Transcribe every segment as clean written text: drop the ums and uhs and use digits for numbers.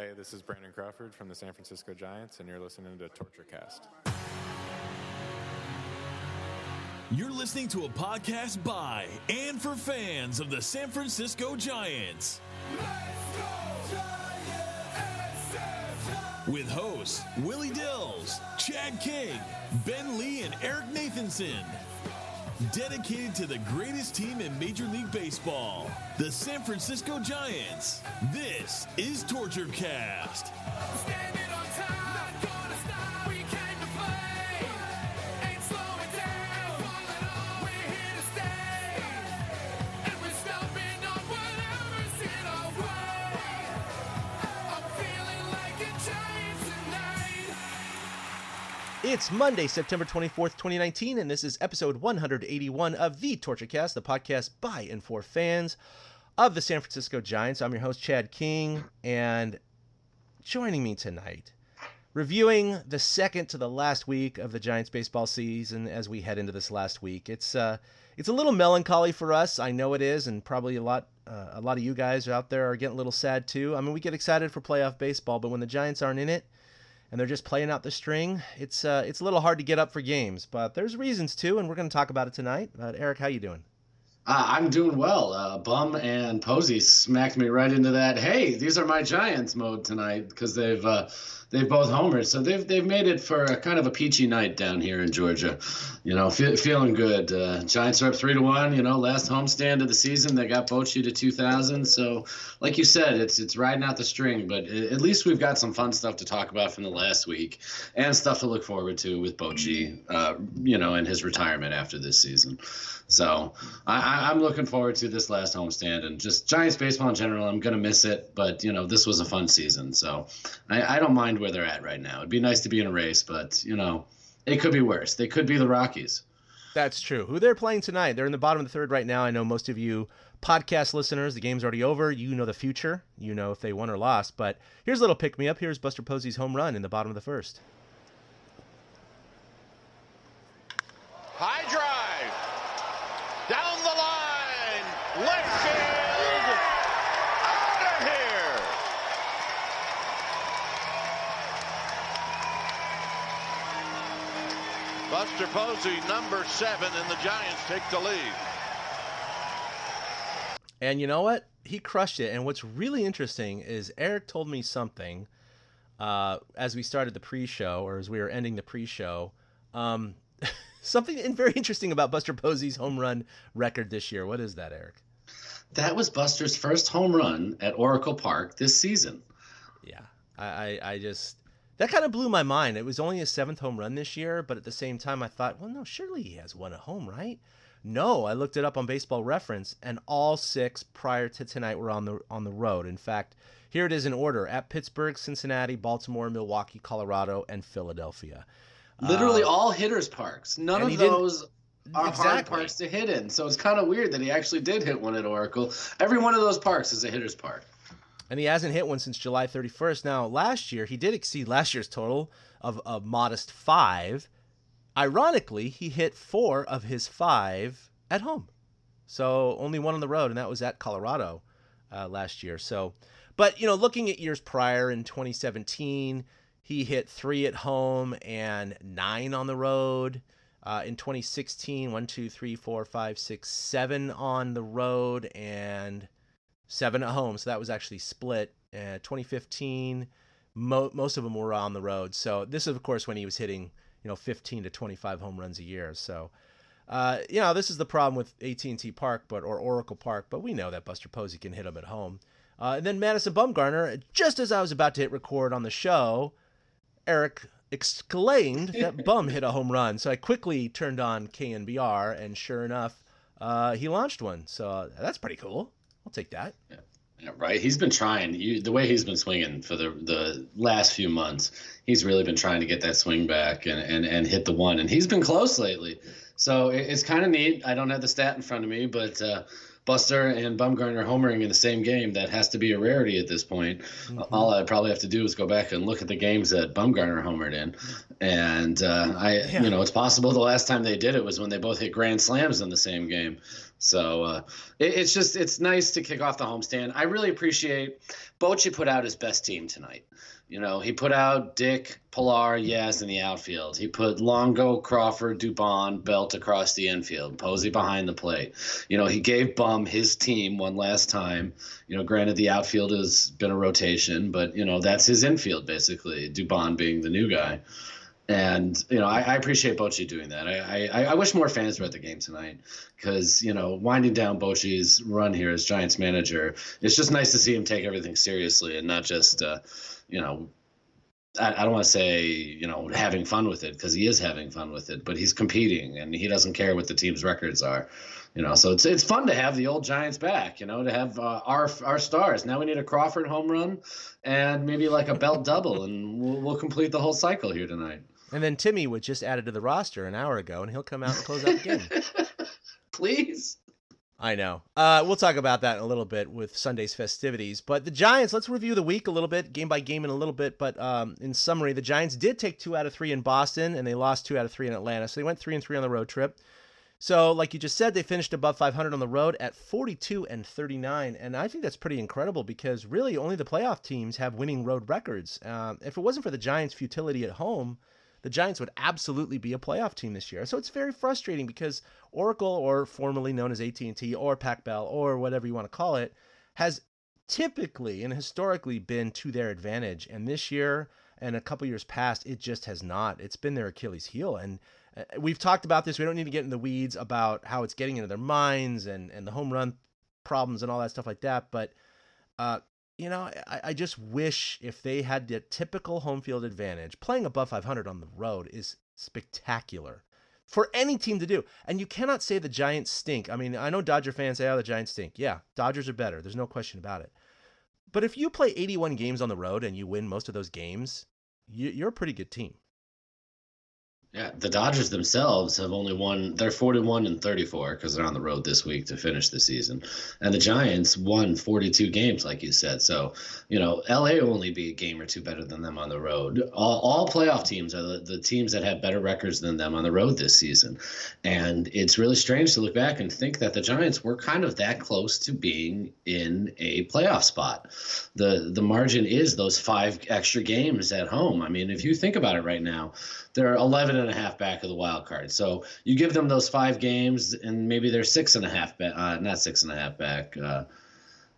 Hey, this is Brandon Crawford from the San Francisco Giants, and you're listening to Torture Cast. You're listening to a podcast by and for fans of the San Francisco Giants. Let's go, Giants! With hosts Willie Dills, Chad King, Ben Lee, and Eric Nathanson. Dedicated to the greatest team in Major League Baseball, the San Francisco Giants. This is Torture Cast. Standing on top, not gonna stop. We came to play, ain't slowing down. Falling on, we're here to stay, and we're stomping on whatever's in our way. I'm feeling like a Giant tonight. It's Monday, September 24th, 2019, and this is episode 181 of the Torture Cast, the podcast by and for fans of the San Francisco Giants. I'm your host, Chad King, and joining me tonight, reviewing the second to the last week of the Giants baseball season as we head into this last week. It's a little melancholy for us. I know it is, and probably a lot of you guys out there are getting a little sad too. I mean, we get excited for playoff baseball, but when the Giants aren't in it, and they're just playing out the string, it's a little hard to get up for games, but there's reasons to, and we're going to talk about it tonight. Eric, how you doing? I'm doing well. Bum and Posey smacked me right into that, hey, these are my Giants mode tonight, because they've both homered. So they've made it for a kind of a peachy night down here in Georgia. You know, feeling good. Giants are up 3-1. You know, last homestand of the season. They got Bochy to 2,000. So, like you said, it's riding out the string. But at least we've got some fun stuff to talk about from the last week, and stuff to look forward to with Bochy. You know, and his retirement after this season. So I'm looking forward to this last homestand, and just Giants baseball in general. I'm gonna miss it, but you know, this was a fun season, so I don't mind where they're at right now. It'd be nice to be in a race, but you know, it could be worse. They could be the Rockies. That's true. Who they're playing tonight? They're in the bottom of the third right now. I know most of you podcast listeners, the game's already over. You know the future. You know if they won or lost. But here's a little pick me up. Here's Buster Posey's home run in the bottom of the first. High drive. Down the line, left field, out of here. Buster Posey, number 7, and the Giants take the lead. And you know what? He crushed it. And what's really interesting is Eric told me something as we started the pre-show, or as we were ending the pre-show, something very interesting about Buster Posey's home run record this year. What is that, Eric? That was Buster's first home run at Oracle Park this season. Yeah, I just, that kind of blew my mind. It was only his 7th home run this year, but at the same time I thought, well, no, surely he has one at home, right? No, I looked it up on Baseball Reference, and all 6 prior to tonight were on the road. In fact, here it is in order: at Pittsburgh, Cincinnati, Baltimore, Milwaukee, Colorado, and Philadelphia. Literally all hitters' parks. None of those are hard parks to hit in. So it's kind of weird that he actually did hit one at Oracle. Every one of those parks is a hitter's park. And he hasn't hit one since July 31st. Now, last year, he did exceed last year's total of a modest 5. Ironically, he hit 4 of his 5 at home. So only 1 on the road, and that was at Colorado last year. So, but, you know, looking at years prior in 2017, he hit 3 at home and 9 on the road. In 2016, 1, 2, 3, 4, 5, 6, 7 on the road and 7 at home. So that was actually split. 2015, most of them were on the road. So this is, of course, when he was hitting, 15 to 25 home runs a year. So, this is the problem with AT&T Park, or Oracle Park, but we know that Buster Posey can hit them at home. And then Madison Bumgarner, just as I was about to hit record on the show, Eric exclaimed that Bum hit a home run. So I quickly turned on KNBR, and sure enough, he launched one. So that's pretty cool. I'll take that. Yeah, right. He's been trying. The way he's been swinging for the last few months, he's really been trying to get that swing back and hit the one. And he's been close lately. So it's kind of neat. I don't have the stat in front of me, but Buster and Bumgarner homering in the same game, that has to be a rarity at this point. Mm-hmm. All I'd probably have to do is go back and look at the games that Bumgarner homered in. And it's possible the last time they did it was when they both hit grand slams in the same game. So it's nice to kick off the homestand. I really appreciate Bochy put out his best team tonight. He put out Dick, Pilar, Yaz in the outfield. He put Longo, Crawford, Dubon, Belt across the infield, Posey behind the plate. He gave Bum his team one last time. Granted the outfield has been a rotation, but that's his infield basically, Dubon being the new guy. And, I appreciate Bochy doing that. I wish more fans were at the game tonight because, winding down Bochy's run here as Giants manager, it's just nice to see him take everything seriously and not just, I don't want to say, having fun with it because he is having fun with it, but he's competing and he doesn't care what the team's records are. So it's fun to have the old Giants back, to have our stars. Now we need a Crawford home run and maybe like a Belt double, and we'll complete the whole cycle here tonight. And then Timmy was just added to the roster an hour ago, and he'll come out and close out the game. Please. I know. We'll talk about that in a little bit with Sunday's festivities. But the Giants, let's review the week a little bit, game by game in a little bit. But in summary, the Giants did take 2 out of 3 in Boston, and they lost 2 out of 3 in Atlanta. So they went 3-3 on the road trip. So, like you just said, they finished above 500 on the road at 42-39, and I think that's pretty incredible because really only the playoff teams have winning road records. If it wasn't for the Giants' futility at home, the Giants would absolutely be a playoff team this year. So it's very frustrating because Oracle, or formerly known as AT&T, or Pac-Bell, or whatever you want to call it, has typically and historically been to their advantage. And this year and a couple years past, it just has not. It's been their Achilles heel. And we've talked about this. We don't need to get in the weeds about how it's getting into their minds and the home run problems and all that stuff like that. But, I just wish if they had the typical home field advantage. Playing above 500 on the road is spectacular for any team to do. And you cannot say the Giants stink. I mean, I know Dodger fans say, the Giants stink. Yeah, Dodgers are better. There's no question about it. But if you play 81 games on the road and you win most of those games, you're a pretty good team. Yeah, the Dodgers themselves have only won. They're 41-34 because they're on the road this week to finish the season, and the Giants won 42 games, like you said. So, LA will only be a game or two better than them on the road. All playoff teams are the teams that have better records than them on the road this season, and it's really strange to look back and think that the Giants were kind of that close to being in a playoff spot. The margin is those 5 extra games at home. I mean, if you think about it right now, they're 11 and a half back of the wild card. So you give them those 5 games and maybe they're 6 and a half back, not 6 and a half back.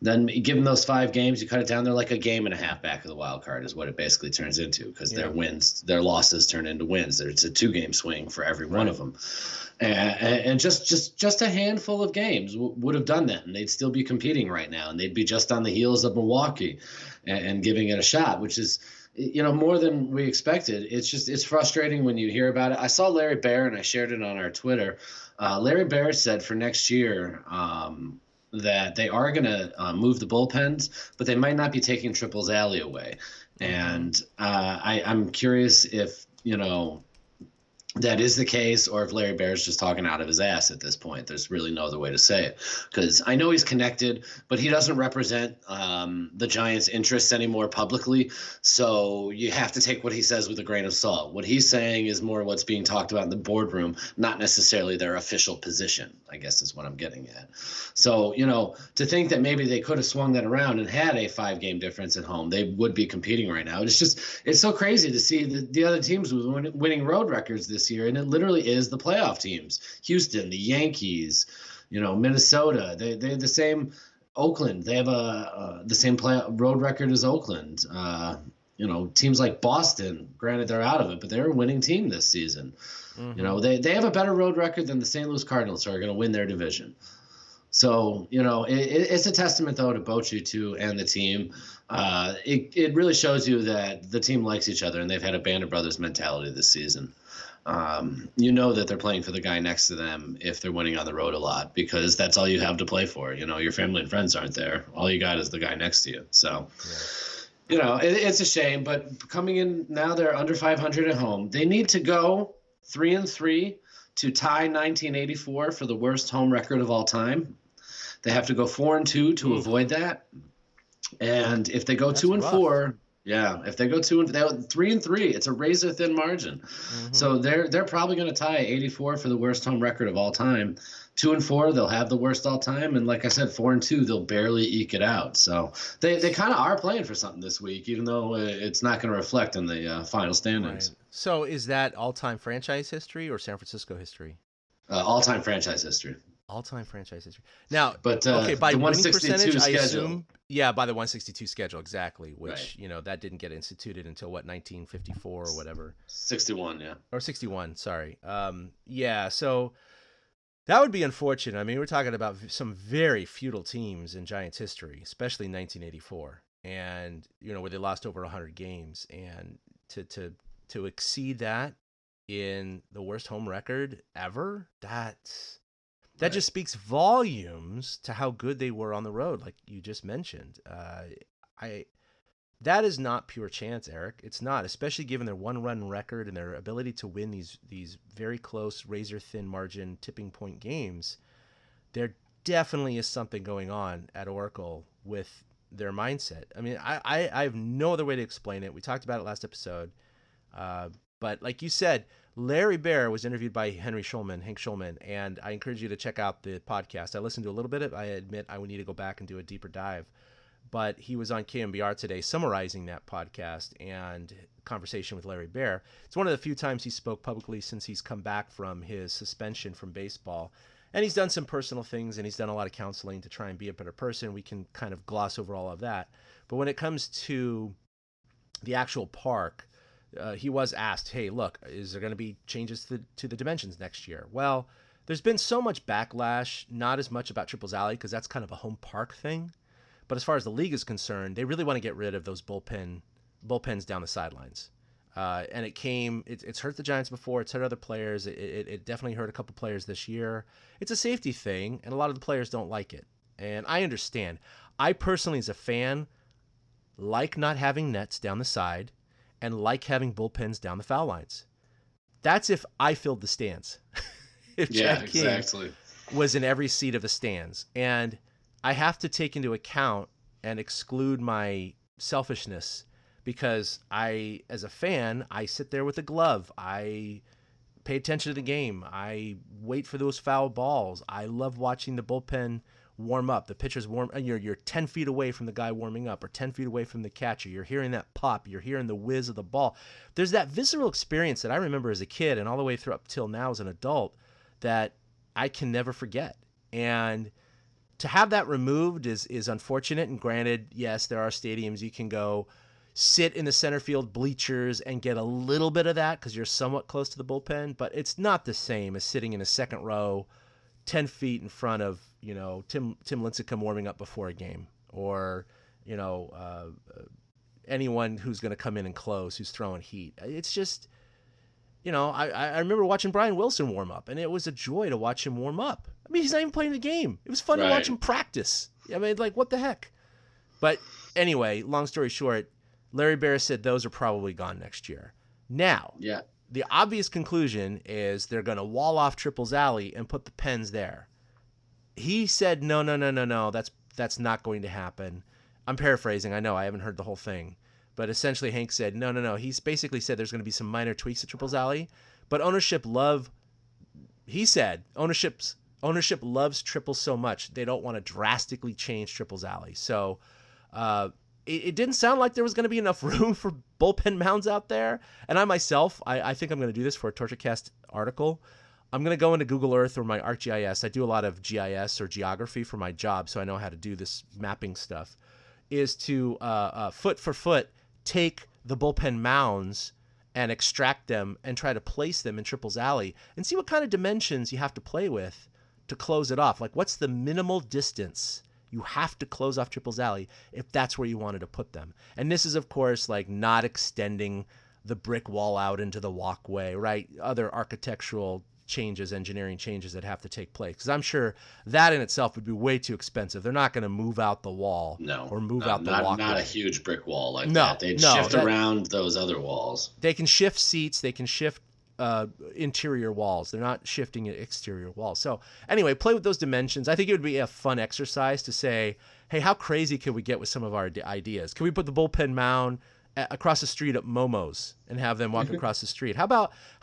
Then you give them those 5 games, you cut it down, they're like a game and a half back of the wild card is what it basically turns into because their losses turn into wins. It's a 2-game swing for every one of them. And just a handful of games would have done that, and they'd still be competing right now, and they'd be just on the heels of Milwaukee and giving it a shot, which is – more than we expected. It's frustrating when you hear about it. I saw Larry Baer, and I shared it on our Twitter. Larry Baer said for next year that they are going to move the bullpens, but they might not be taking Triple's alley away. And I'm curious if, that is the case, or if Larry Baer's just talking out of his ass at this point. There's really no other way to say it, because I know he's connected, but he doesn't represent the Giants' interests anymore publicly, so you have to take what he says with a grain of salt. What he's saying is more what's being talked about in the boardroom, not necessarily their official position, I guess is what I'm getting at. So, to think that maybe they could have swung that around and had a 5-game difference at home, they would be competing right now. It's so crazy to see the other teams with winning road records this year, and it literally is the playoff teams. Houston, the Yankees, Minnesota, they have the same. Oakland, they have the same road record as Oakland. Teams like Boston, granted they're out of it, but they're a winning team this season. Mm-hmm. They have a better road record than the St. Louis Cardinals, who are going to win their division. So, it's a testament, though, to Bochy, and the team. It really shows you that the team likes each other, and they've had a band of brothers mentality this season. That they're playing for the guy next to them if they're winning on the road a lot, because that's all you have to play for. Your family and friends aren't there. All you got is the guy next to you. So, it's a shame. But coming in now, they're under 500 at home. They need to go 3-3 to tie 1984 for the worst home record of all time. They have to go 4-2 to avoid that. And if they go 2-4, Yeah, if they go 3-3, it's a razor thin margin. So they're probably going to tie 84 for the worst home record of all time. 2-4, they'll have the worst all time, and like I said, 4-2, they'll barely eke it out. So they kind of are playing for something this week, even though it's not going to reflect in the final standings. Right. So is that all-time franchise history or San Francisco history? All-time franchise history. All-time franchise history. Now, But okay, by the winning 162 percentage, I schedule. assume. Yeah, by the 162 schedule, exactly. Which Right. that didn't get instituted until 1954 or whatever. 61, yeah. Or 61. Sorry. Yeah. So that would be unfortunate. I mean, we're talking about some very feudal teams in Giants history, especially 1984, and where they lost over 100 games, and to exceed that in the worst home record ever, that just speaks volumes to how good they were on the road, like you just mentioned. That is not pure chance, Eric. It's not, especially given their one-run record and their ability to win these very close, razor-thin margin, tipping point games. There definitely is something going on at Oracle with their mindset. I mean, I have no other way to explain it. We talked about it last episode. But like you said, Larry Baer was interviewed by Hank Schulman, and I encourage you to check out the podcast. I listened to a little bit of it. I admit I would need to go back and do a deeper dive. But he was on KMBR today summarizing that podcast and conversation with Larry Baer. It's one of the few times he spoke publicly since he's come back from his suspension from baseball. And he's done some personal things, and he's done a lot of counseling to try and be a better person. We can kind of gloss over all of that. But when it comes to the actual park, he was asked, hey, look, is there going to be changes to the dimensions next year? Well, there's been so much backlash, not as much about Triples Alley, because that's kind of a home park thing. But as far as the league is concerned, they really want to get rid of those bullpens down the sidelines. And it's hurt the Giants before. It's hurt other players. It definitely hurt a couple players this year. It's a safety thing, and a lot of the players don't like it. And I understand. I personally, as a fan, like not having nets down the side and like having bullpens down the foul lines. That's if I filled the stands. If Chad King was in every seat of the stands. And I have to take into account and exclude my selfishness because as a fan, I sit there with a glove. I pay attention to the game. I wait for those foul balls. I love watching the bullpen warm up. The pitchers warm. You're 10 feet away from the guy warming up or 10 feet away from the catcher. You're hearing that pop. You're hearing the whiz of the ball. There's that visceral experience that I remember as a kid and all the way through up till now as an adult that I can never forget. And to have that removed is unfortunate. And granted, yes, there are stadiums you can go sit in the center field bleachers and get a little bit of that because you're somewhat close to the bullpen, but it's not the same as sitting in a second row 10 feet in front of, Tim Lincecum warming up before a game or, anyone who's going to come in and close, who's throwing heat. It's just, I remember watching Brian Wilson warm up, and it was a joy to watch him warm up. I mean, he's not even playing the game. It was fun to watch him practice. I mean, like, what the heck? But anyway, long story short, Larry Baer said those are probably gone next year. Now, the obvious conclusion is they're going to wall off Triples Alley and put the pens there. He said, no, that's not going to happen. I'm paraphrasing. I know I haven't heard the whole thing. But essentially, Hank said, no. He's basically said there's going to be some minor tweaks at Triples Alley. But ownership loves triples so much, they don't want to drastically change Triples Alley. So it didn't sound like there was going to be enough room for bullpen mounds out there. And I myself, I think I'm going to do this for a TortureCast article. I'm going to go into Google Earth or my ArcGIS. I do a lot of GIS or geography for my job, so I know how to do this mapping stuff, is to foot for foot take the bullpen mounds and extract them and try to place them in Triples Alley and see what kind of dimensions you have to play with to close it off. Like, what's the minimal distance you have to close off Triples Alley if that's where you wanted to put them? And this is, of course, like not extending the brick wall out into the walkway, right? Other architectural changes, engineering changes that have to take place. Because I'm sure that in itself would be way too expensive. They're not going to move out the wall or move out the walkway. Not a huge brick wall like that. They'd shift around those other walls. They can shift seats. They can shift interior walls. They're not shifting exterior walls. So anyway, play with those dimensions. I think it would be a fun exercise to say, hey, how crazy can we get with some of our ideas? Can we put the bullpen mound across the street at Momo's and have them walk across the street. How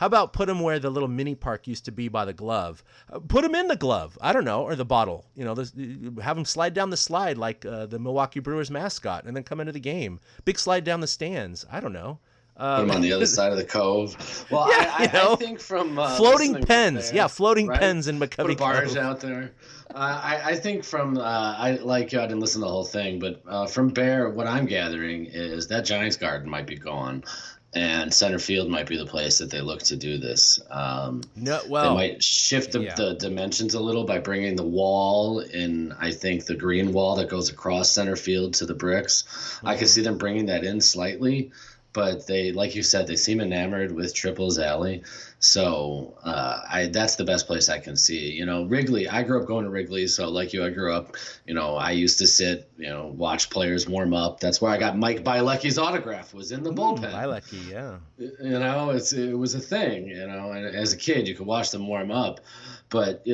about put them where the little mini park used to be by the glove? Put them in the glove. I don't know, or the bottle. Have them slide down the slide like the Milwaukee Brewers mascot, and then come into the game. Big slide down the stands. I don't know. Put them on the other side of the cove. Well, yeah, I think from floating pens. There, floating right? pens in McCovey Put a barge Cove. out there. I think from I didn't listen to the whole thing, but from Bear, what I'm gathering is that Giants garden might be gone, and center field might be the place that they look to do this. They might shift the dimensions a little by bringing the wall in. I think the green wall that goes across center field to the bricks. Mm-hmm. I can see them bringing that in slightly. But they, like you said, they seem enamored with Triples Alley. So that's the best place I can see. Wrigley, I grew up going to Wrigley. So like you, I grew up, I used to sit, watch players warm up. That's where I got Mike Bielecki's autograph, was in the bullpen. Bielecki, yeah. It was a thing, and as a kid, you could watch them warm up. But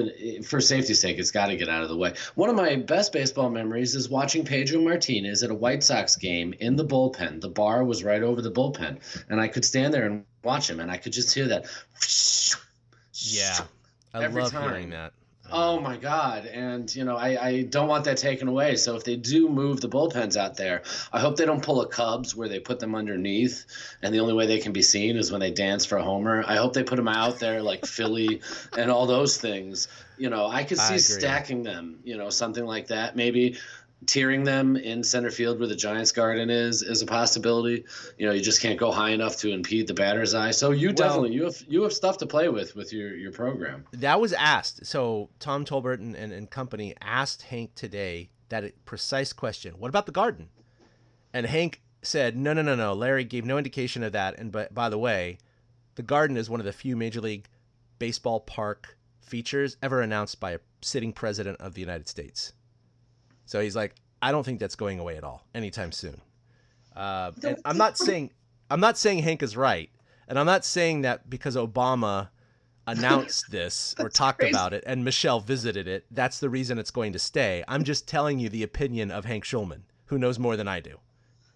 for safety's sake, it's got to get out of the way. One of my best baseball memories is watching Pedro Martinez at a White Sox game in the bullpen. The bar was right over the bullpen, and I could stand there and watch him, and I could just hear that. Yeah, I love hearing that. Oh, my God. And, I don't want that taken away. So if they do move the bullpens out there, I hope they don't pull a Cubs where they put them underneath, and the only way they can be seen is when they dance for a homer. I hope they put them out there like Philly and all those things. I could see stacking them, something like that. Maybe tiering them in center field where the Giants garden is a possibility. You just can't go high enough to impede the batter's eye. So you have stuff to play with your program. That was asked. So Tom Tolbert and company asked Hank today that precise question. What about the garden? And Hank said, no. Larry gave no indication of that. And by the way, the garden is one of the few Major League Baseball park features ever announced by a sitting president of the United States. So he's like, I don't think that's going away at all anytime soon. And I'm not saying Hank is right, and I'm not saying that because Obama announced this or talked about it and Michelle visited it, that's the reason it's going to stay. I'm just telling you the opinion of Hank Schulman, who knows more than I do.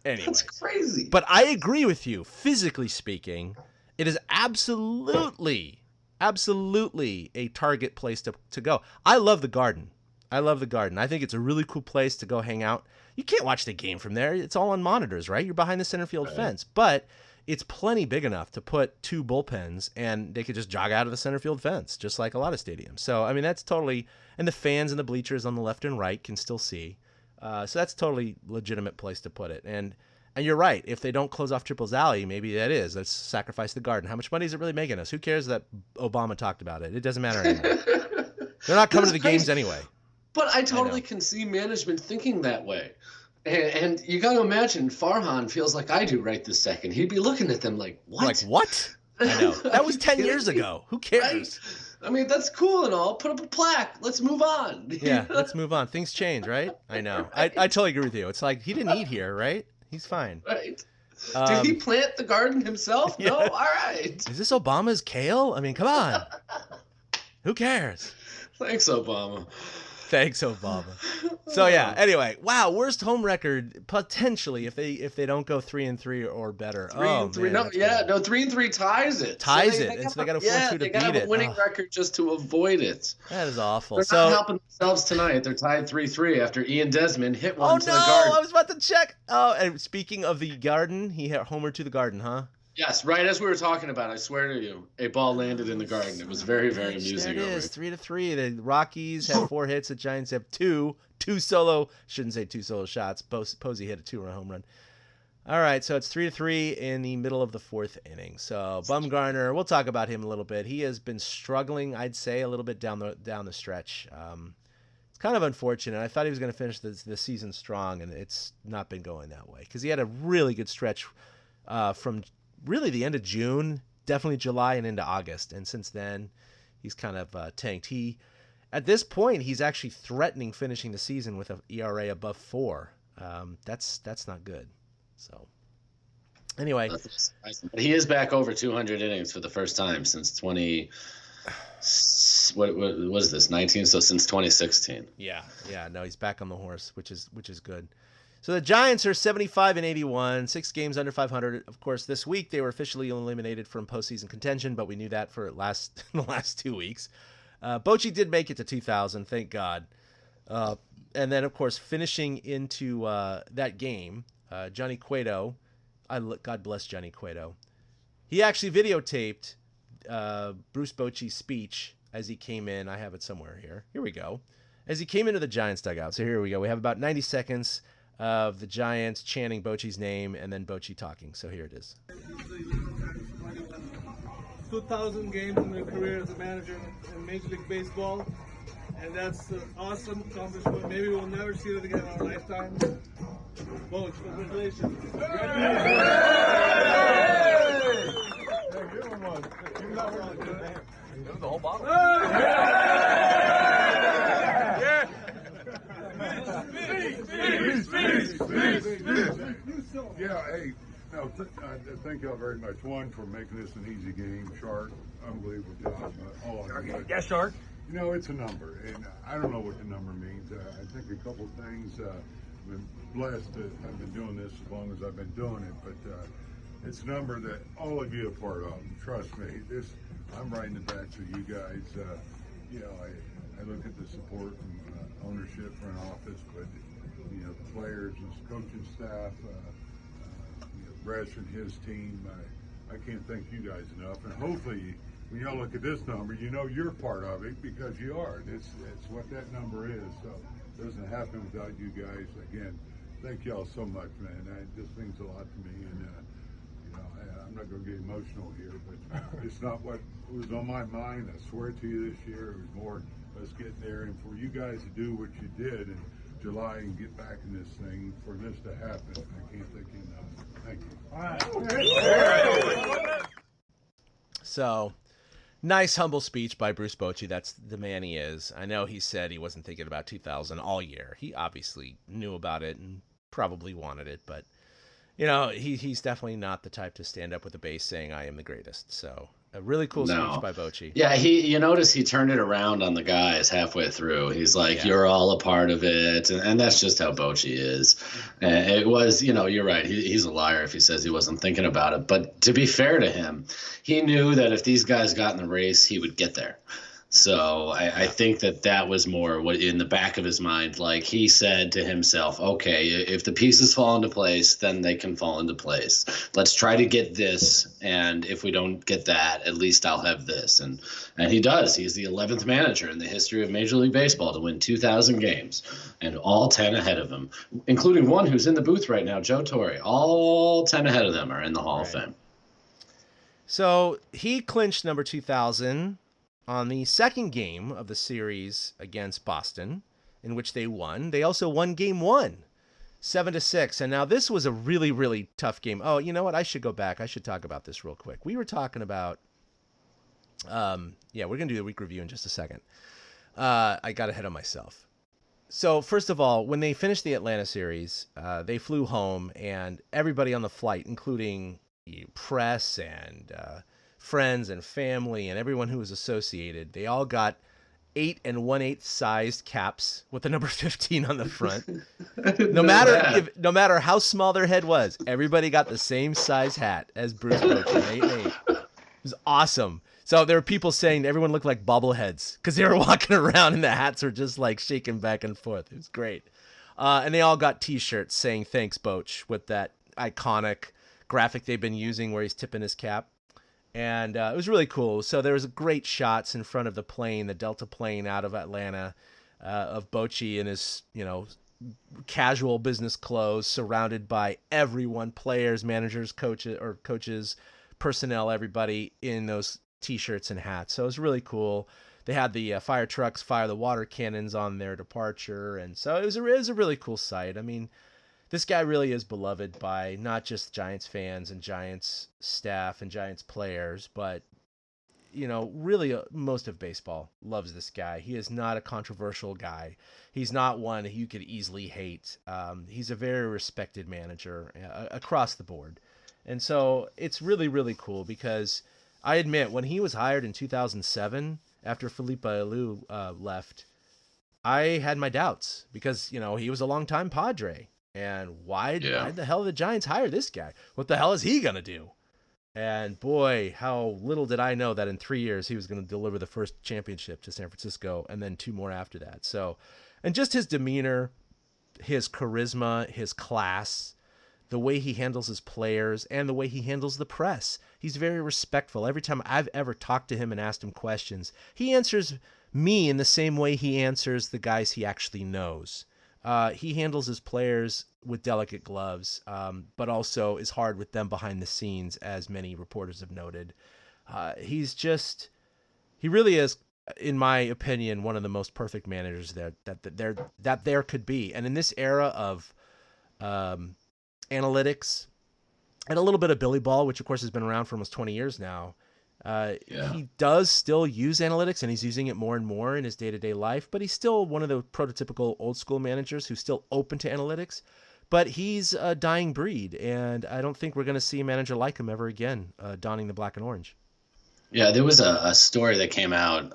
Anyway, that's crazy. But I agree with you. Physically speaking, it is absolutely a target place to go. I love the garden. I think it's a really cool place to go hang out. You can't watch the game from there. It's all on monitors, right? You're behind the center field fence. But it's plenty big enough to put two bullpens, and they could just jog out of the center field fence, just like a lot of stadiums. So, that's totally – and the fans and the bleachers on the left and right can still see. So that's totally legitimate place to put it. And you're right. If they don't close off Triples Alley, maybe that is. Let's sacrifice the garden. How much money is it really making us? Who cares that Obama talked about it? It doesn't matter anymore. They're not coming to the games anyway. But I totally can see management thinking that way. And you got to imagine Farhan feels like I do right this second. He'd be looking at them like, what? Like, what? I know. That was 10 years ago. Who cares? Right? That's cool and all. Put up a plaque. Let's move on. Yeah, let's move on. Things change, right? I know. Right? I totally agree with you. It's like, he didn't eat here, right? He's fine. Right. Did he plant the garden himself? Yeah. No? All right. Is this Obama's kale? Come on. Who cares? Thanks, Obama. So yeah. Anyway, wow, worst home record potentially if they don't go 3-3 or better. 3-3. No, 3-3 ties it. And so they got a 4-2 to beat it. They got to have a winning record just to avoid it. That is awful. They're not helping themselves tonight. They're tied 3-3 after Ian Desmond hit one to the garden. Oh no! I was about to check. Oh, and speaking of the garden, he hit homer to the garden, huh? Yes, right as we were talking about, I swear to you, a ball landed in the garden. It was very, very amusing. There it is, 3-3. The Rockies have 4 hits. The Giants have 2 solo. Shouldn't say 2 solo shots. Posey hit a 2-run home run. All right, so it's 3-3 in the middle of the 4th inning. So Bumgarner, we'll talk about him a little bit. He has been struggling, I'd say, a little bit down the stretch. It's kind of unfortunate. I thought he was going to finish the season strong, and it's not been going that way because he had a really good stretch from really the end of June, definitely July and into August. And since then, he's kind of tanked. At this point, he's actually threatening finishing the season with an ERA above 4. That's not good. So anyway. But he is back over 200 innings for the first time since what was this, 19? So since 2016. Yeah, no, he's back on the horse, which is good. So the Giants are 75-81, 6 games under 500. Of course, this week they were officially eliminated from postseason contention, but we knew that for the last 2 weeks. Bochy did make it to 2,000, thank God. And then, of course, finishing into that game, Johnny Cueto, God bless Johnny Cueto, he actually videotaped Bruce Bochy's speech as he came in. I have it somewhere here. Here we go. As he came into the Giants dugout. So here we go. We have about 90 seconds of the Giants chanting Bochy's name and then Bochy talking. So here it is. 2,000 games in my career as a manager in Major League Baseball, and that's an awesome accomplishment. Maybe we'll never see it again in our lifetime. Boch, congratulations. The whole bottle. Yeah, hey, no, thank y'all very much. One, for making this an easy game. Shark, unbelievable job. Yes, Shark. You know, it's a number, and I don't know what the number means. I think a couple things. I've been blessed that I've been doing this as long as I've been doing it, but it's a number that all of you are part of. Trust me, I'm writing it back to you guys. You know, I look at the support from ownership, front office, but you know, the players, his coaching staff, you know, Brett and his team. I can't thank you guys enough, and hopefully, when y'all look at this number, you know you're part of it because you are. It's what that number is. So it doesn't happen without you guys. Again, thank y'all so much, man. This means a lot to me, and you know, I'm not going to get emotional here, but it's not what was on my mind. I swear to you, this year it was more us getting there, and for you guys to do what you did in July and get back in this thing, for this to happen, I can't thank you enough. Thank you. All right. So, nice humble speech by Bruce Bochy. That's the man he is. I know he said he wasn't thinking about 2000 all year. He obviously knew about it and probably wanted it, but you know, he's definitely not the type to stand up with a base saying I am the greatest. So a really cool speech by Bochy. Yeah, you notice he turned it around on the guys halfway through. He's like, "You're all a part of it," and that's just how Bochy is. It was, you know, you're right. He's a liar if he says he wasn't thinking about it. But to be fair to him, he knew that if these guys got in the race, he would get there. So I think that was more what in the back of his mind. Like he said to himself, okay, if the pieces fall into place, then they can fall into place. Let's try to get this. And if we don't get that, at least I'll have this. And he does. He's the 11th manager in the history of Major League Baseball to win 2,000 games and all 10 ahead of him, including one who's in the booth right now, Joe Torre. All 10 ahead of them are in the Hall of Fame. So he clinched number 2,000 on the second game of the series against Boston, in which they won. They also won game 1, 7-6. And now this was a really, really tough game. Oh, you know what? I should go back. I should talk about this real quick. We were talking about, we're going to do the week review in just a second. I got ahead of myself. So first of all, when they finished the Atlanta series, they flew home, and everybody on the flight, including the press and friends and family and everyone who was associated, they all got 8 1/8 sized caps with the number 15 on the front. No matter how small their head was, everybody got the same size hat as Bruce Bochy, 8 8. It was awesome. So there were people saying everyone looked like bobbleheads because they were walking around and the hats were just like shaking back and forth. It was great. And they all got T-shirts saying thanks, Boch, with that iconic graphic they've been using where he's tipping his cap. And it was really cool. So there was great shots in front of the plane, the Delta plane out of Atlanta, of Bochy in his, you know, casual business clothes, surrounded by everyone, players, managers, coaches, personnel, everybody in those T-shirts and hats. So it was really cool. They had the fire trucks fire the water cannons on their departure, and so it was a really cool sight. I mean, this guy really is beloved by not just Giants fans and Giants staff and Giants players, but, you know, really most of baseball loves this guy. He is not a controversial guy. He's not one you could easily hate. He's a very respected manager across the board. And so it's really, really cool because I admit when he was hired in 2007, after Felipe Alou left, I had my doubts because, you know, he was a longtime Padre. And why the hell did the Giants hire this guy? What the hell is he going to do? And boy, how little did I know that in 3 years he was going to deliver the first championship to San Francisco and then 2 more after that. So, and just his demeanor, his charisma, his class, the way he handles his players, and the way he handles the press. He's very respectful. Every time I've ever talked to him and asked him questions, he answers me in the same way he answers the guys he actually knows. He handles his players with delicate gloves, but also is hard with them behind the scenes, as many reporters have noted. He really is, in my opinion, one of the most perfect managers that there could be. And in this era of analytics and a little bit of Billy Ball, which of course has been around for almost 20 years now, he does still use analytics, and he's using it more and more in his day-to-day life, but he's still one of the prototypical old-school managers who's still open to analytics. But he's a dying breed, and I don't think we're going to see a manager like him ever again, donning the black and orange. Yeah, there was a story that came out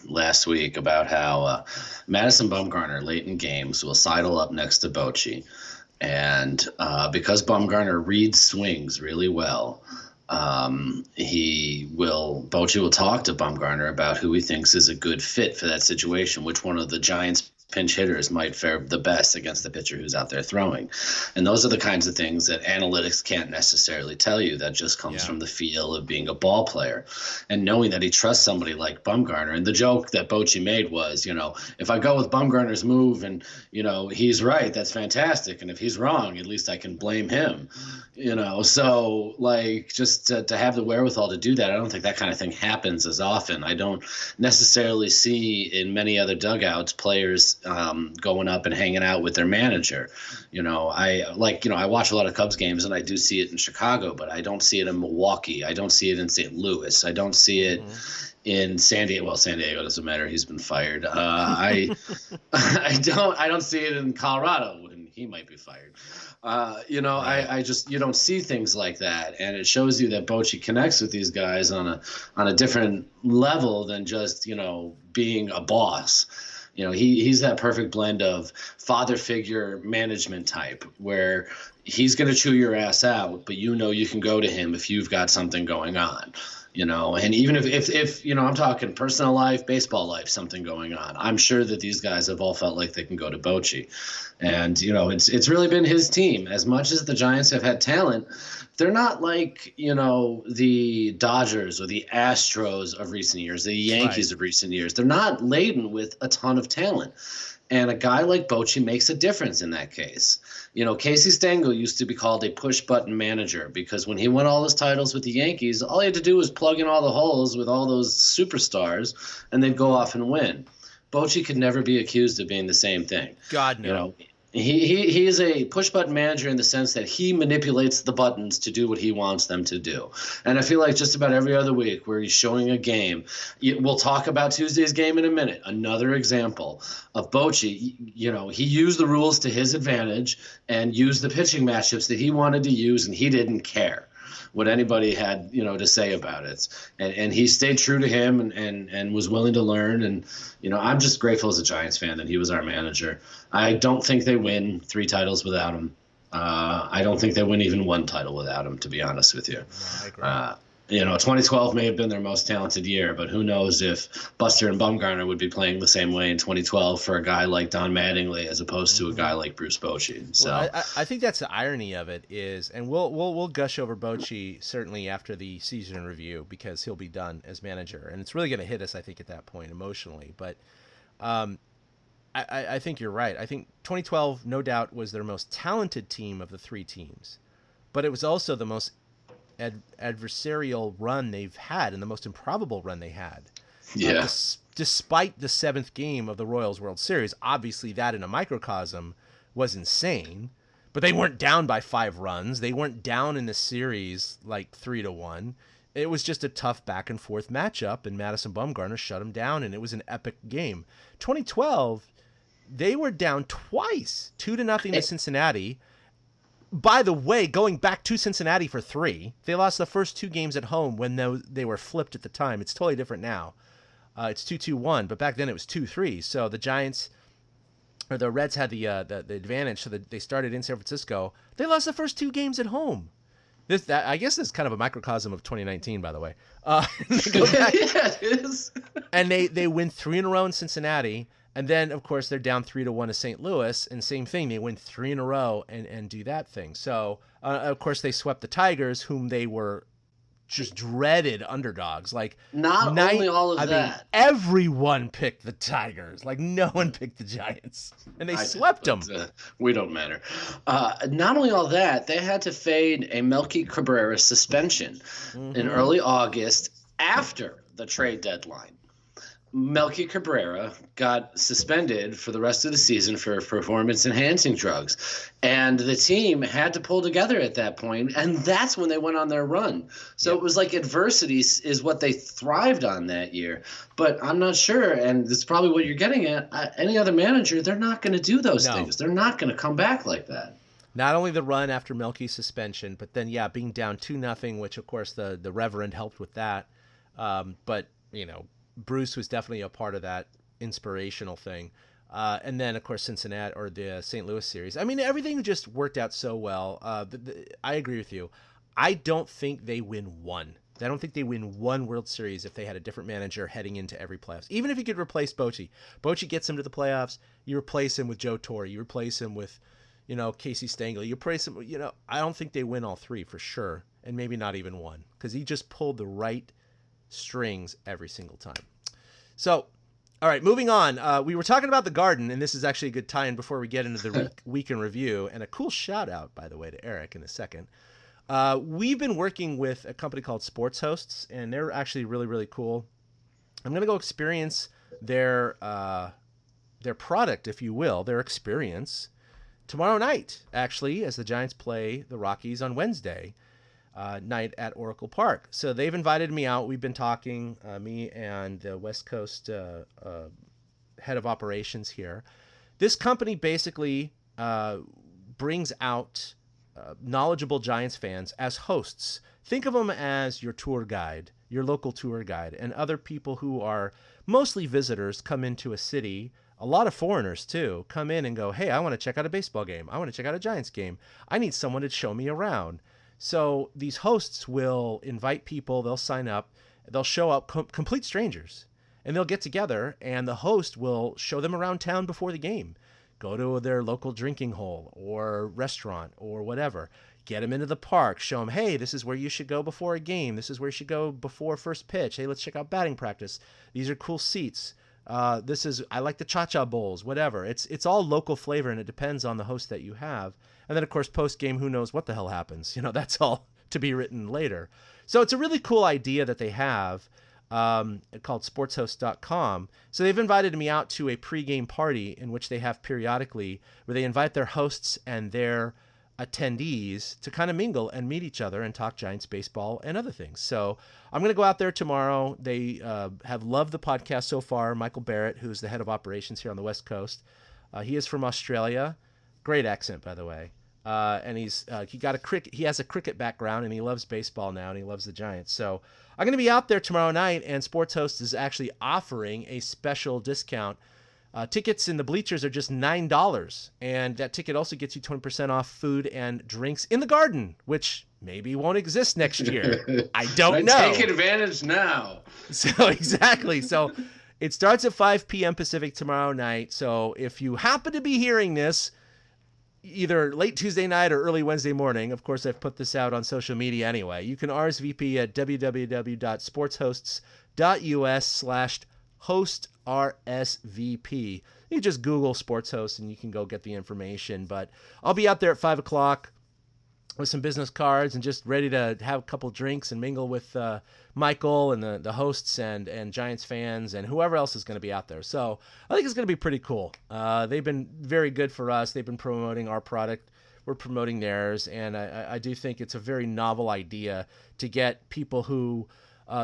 last week about how Madison Bumgarner late in games will sidle up next to Bochy. And because Bumgarner reads swings really well, Bochy will talk to Bumgarner about who he thinks is a good fit for that situation, which one of the Giants pinch hitters might fare the best against the pitcher who's out there throwing. And those are the kinds of things that analytics can't necessarily tell you. That just comes from the feel of being a ball player and knowing that he trusts somebody like Bumgarner. And the joke that Bochy made was, if I go with Bumgarner's move and, he's right, that's fantastic. And if he's wrong, at least I can blame him, So just to have the wherewithal to do that, I don't think that kind of thing happens as often. I don't necessarily see in many other dugouts players going up and hanging out with their manager. I watch a lot of Cubs games, and I do see it in Chicago, but I don't see it in Milwaukee. I don't see it in St. Louis. I don't see it in San Diego. Well, San Diego doesn't matter. He's been fired. I don't see it in Colorado, and he might be fired. You don't see things like that, and it shows you that Bochy connects with these guys on a different level than just being a boss. He's that perfect blend of father figure management type where he's going to chew your ass out, but you can go to him if you've got something going on. And even if I'm talking personal life, baseball life, something going on, I'm sure that these guys have all felt like they can go to Bochy. And, it's really been his team. As much as the Giants have had talent, they're not like, the Dodgers or the Astros of recent years, the Yankees of recent years. They're not laden with a ton of talent. And a guy like Bochy makes a difference in that case. Casey Stengel used to be called a push-button manager because when he won all his titles with the Yankees, all he had to do was plug in all the holes with all those superstars, and they'd go off and win. Bochy could never be accused of being the same thing. God, no. He is a push-button manager in the sense that he manipulates the buttons to do what he wants them to do. And I feel like just about every other week where he's showing a game, we'll talk about Tuesday's game in a minute. Another example of Bochy, he used the rules to his advantage and used the pitching matchups that he wanted to use, and he didn't care what anybody had, to say about it. And he stayed true to him and was willing to learn. And, I'm just grateful as a Giants fan that he was our manager. I don't think they win 3 titles without him. I don't think they win even 1 title without him, to be honest with you. No, I agree. 2012 may have been their most talented year, but who knows if Buster and Bumgarner would be playing the same way in 2012 for a guy like Don Mattingly as opposed to a guy like Bruce Bochy. So well, I think that's the irony of it is, and we'll gush over Bochy certainly after the season review because he'll be done as manager, and it's really going to hit us, I think, at that point emotionally. But I think you're right. I think 2012, no doubt, was their most talented team of the 3 teams, but it was also the most adversarial run they've had and the most improbable run they had. Yeah. Despite the 7th game of the Royals World Series, obviously that in a microcosm was insane, but they weren't down by 5 runs. They weren't down in the series like 3-1. It was just a tough back and forth matchup, and Madison Bumgarner shut them down, and it was an epic game. 2012, they were down twice, 2-0 to Cincinnati. By the way, going back to Cincinnati for 3, they lost the first 2 games at home when they were flipped at the time. It's totally different now. It's 2-2-1, but back then it was 2-3. So the Giants or the Reds had the advantage, so that they started in San Francisco. They lost the first 2 games at home. I guess this is kind of a microcosm of 2019, by the way. They go back, Yeah, it is. and they win 3 in a row in Cincinnati, and then of course they're down 3-1 to St. Louis, and same thing, they win 3 in a row and do that thing. So of course they swept the Tigers, whom they were just dreaded underdogs. Like Only all of that. mean, everyone picked the Tigers. Like no one picked the Giants, and they swept them. We don't matter. Not only all that, they had to fade a Melky Cabrera suspension in early August after the trade deadline. Melky Cabrera got suspended for the rest of the season for performance-enhancing drugs. And the team had to pull together at that point, and that's when they went on their run. So It was like adversity is what they thrived on that year. But I'm not sure, and this is probably what you're getting at, any other manager, they're not going to do those things. They're not going to come back like that. Not only the run after Melky's suspension, but then, being down 2-0, which, of course, the Reverend helped with that. But, Bruce was definitely a part of that inspirational thing. And then, of course, Cincinnati or the St. Louis series. I mean, everything just worked out so well. I agree with you. I don't think they win one. I don't think they win one World Series if they had a different manager heading into every playoffs. Even if you could replace Bochy. Bochy gets him to the playoffs. You replace him with Joe Torre. You replace him with, Casey Stengel. You replace him, I don't think they win all 3 for sure. And maybe not even one. Because he just pulled the right strings every single time. So, all right, moving on. We were talking about the Garden, and this is actually a good tie-in before we get into the week in review. And a cool shout-out, by the way, to Eric in a second. We've been working with a company called Sports Hosts, and they're actually really, really cool. I'm going to go experience their product, if you will, their experience, tomorrow night, actually, as the Giants play the Rockies on Wednesday night at Oracle Park. So they've invited me out. We've been talking, me and the West Coast head of operations here. This company basically brings out knowledgeable Giants fans as hosts. Think of them as your tour guide, your local tour guide, and other people who are mostly visitors come into a city. A lot of foreigners, too, come in and go, hey, I want to check out a baseball game. I want to check out a Giants game. I need someone to show me around. So these hosts will invite people, they'll sign up, they'll show up, complete strangers, and they'll get together, and the host will show them around town before the game. Go to their local drinking hole or restaurant or whatever. Get them into the park, show them, hey, this is where you should go before a game. This is where you should go before first pitch. Hey, let's check out batting practice. These are cool seats. I like the cha-cha bowls, whatever. It's all local flavor, and it depends on the host that you have. And then, of course, post-game, who knows what the hell happens. That's all to be written later. So it's a really cool idea that they have called sportshost.com. So they've invited me out to a pregame party in which they have periodically where they invite their hosts and their attendees to kind of mingle and meet each other and talk Giants baseball and other things. So I'm going to go out there tomorrow. They have loved the podcast so far. Michael Barrett, who's the head of operations here on the West Coast, he is from Australia. Great accent, by the way. And he has a cricket background, and he loves baseball now, and he loves the Giants. So I'm going to be out there tomorrow night, and Sports Host is actually offering a special discount. Tickets in the bleachers are just $9, and that ticket also gets you 20% off food and drinks in the Garden, which maybe won't exist next year. I don't know. Take advantage now. So exactly. So it starts at 5 p.m. Pacific tomorrow night. So if you happen to be hearing this either late Tuesday night or early Wednesday morning, of course, I've put this out on social media anyway, you can RSVP at www.sportshosts.us/host-RSVP. You just Google Sports Host and you can go get the information. But I'll be out there at 5 o'clock with some business cards and just ready to have a couple drinks and mingle with Michael and the hosts and Giants fans and whoever else is going to be out there. So I think it's going to be pretty cool. They've been very good for us. They've been promoting our product. We're promoting theirs. And I do think it's a very novel idea to get people who